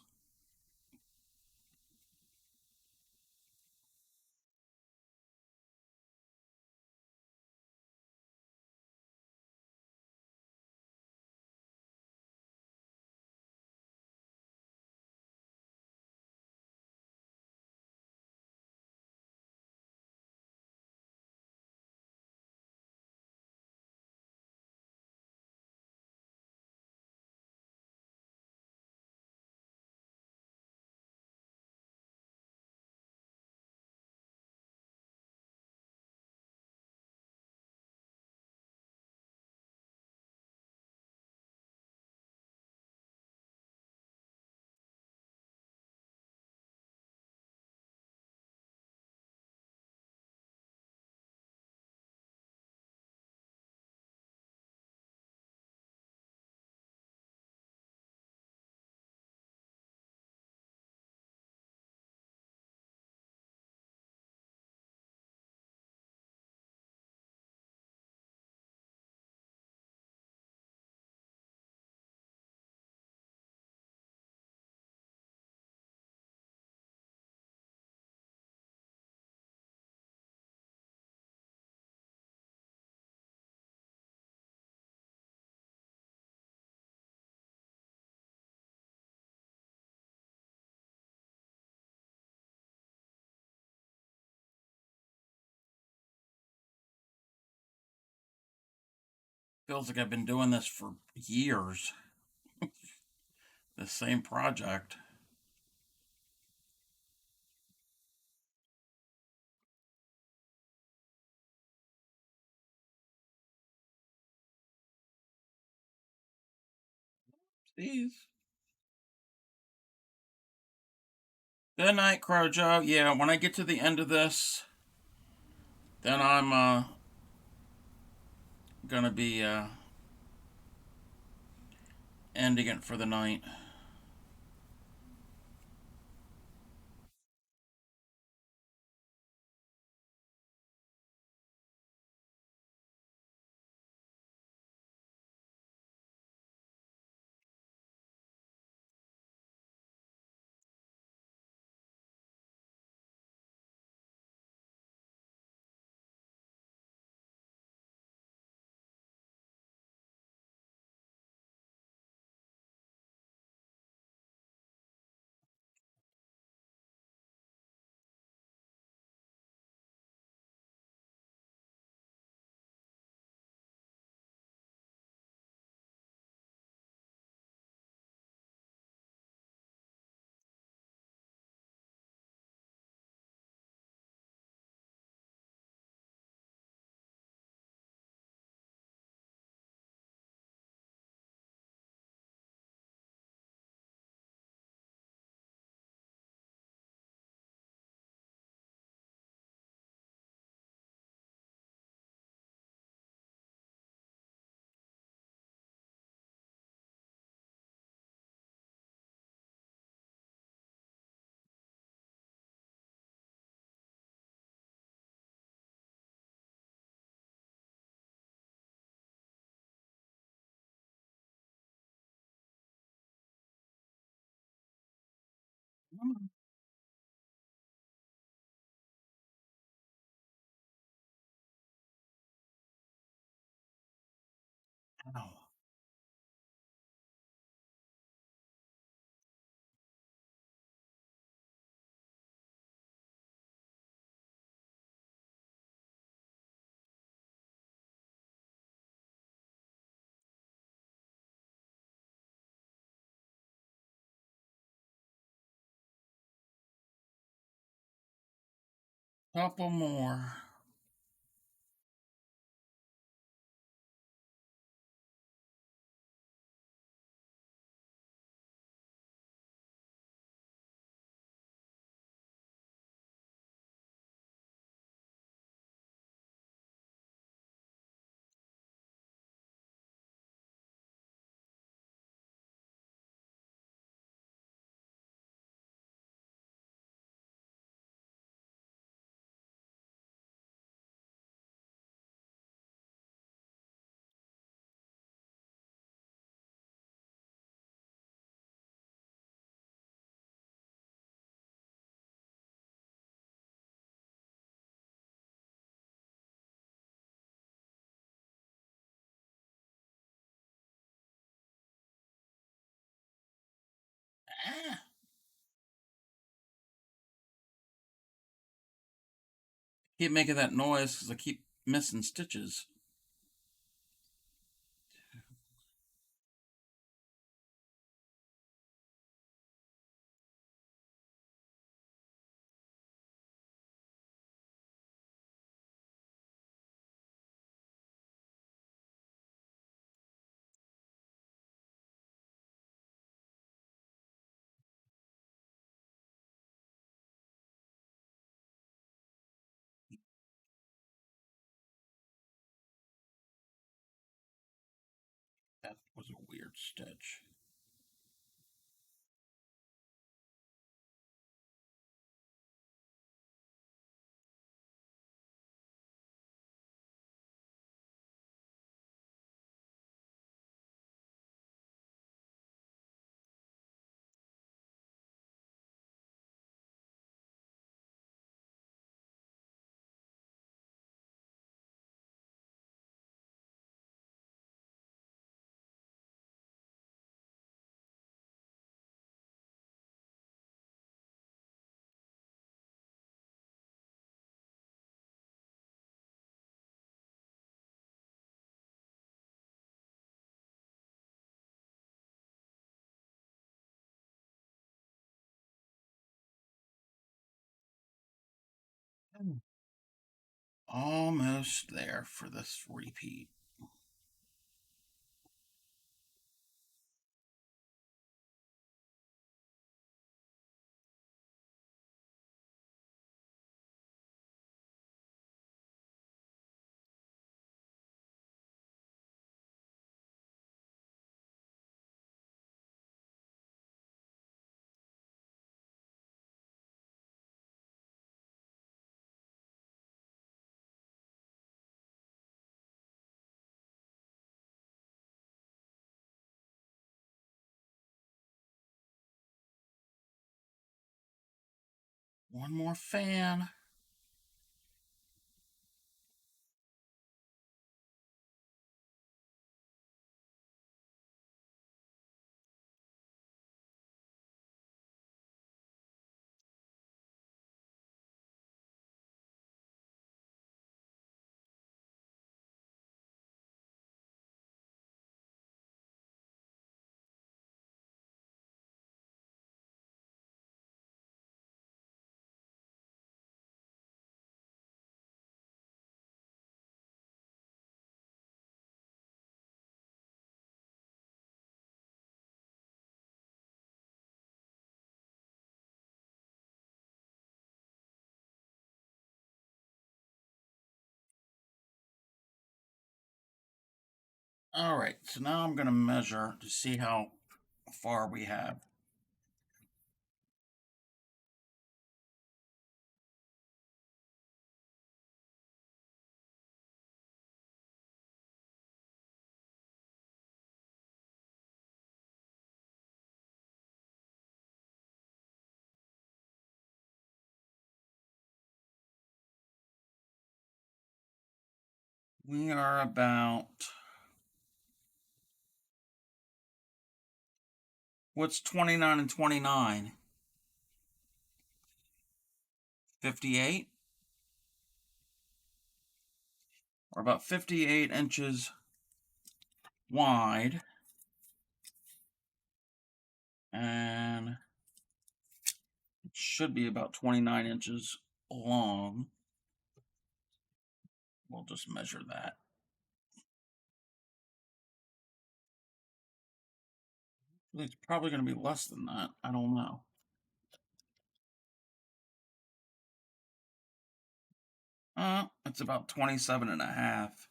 Feels like I've been doing this for years. The same project. These. Good night, Crojo. Yeah, when I get to the end of this, then I'm gonna be ending it for the night. Ow. Couple more. Ah. Keep making that noise because I keep missing stitches. That was a weird stitch. almost there for this repeat. One more fan. All right, so now I'm going to measure to see how far we have. We are about, what's 29 and 29? 58? We're about 58 inches wide. And it should be about 29 inches long. We'll just measure that. It's probably going to be less than that. I don't know. It's about 27 and a half.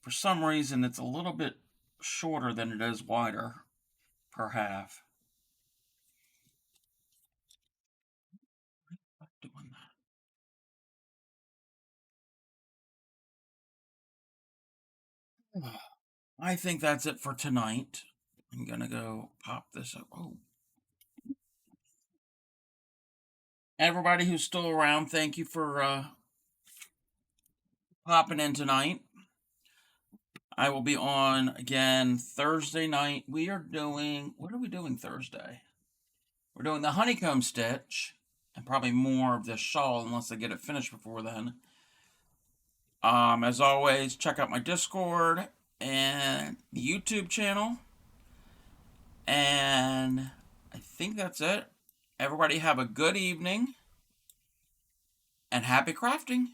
For some reason, it's a little bit shorter than it is wider per half. Doing that. I think that's it for tonight. I'm going to go pop this up. Oh. Everybody who's still around, thank you for popping in tonight. I will be on again Thursday night. We are doing, what are we doing Thursday? We're doing the honeycomb stitch and probably more of this shawl unless I get it finished before then. As always, check out my Discord and the YouTube channel. And I think that's it. Everybody have a good evening and happy crafting.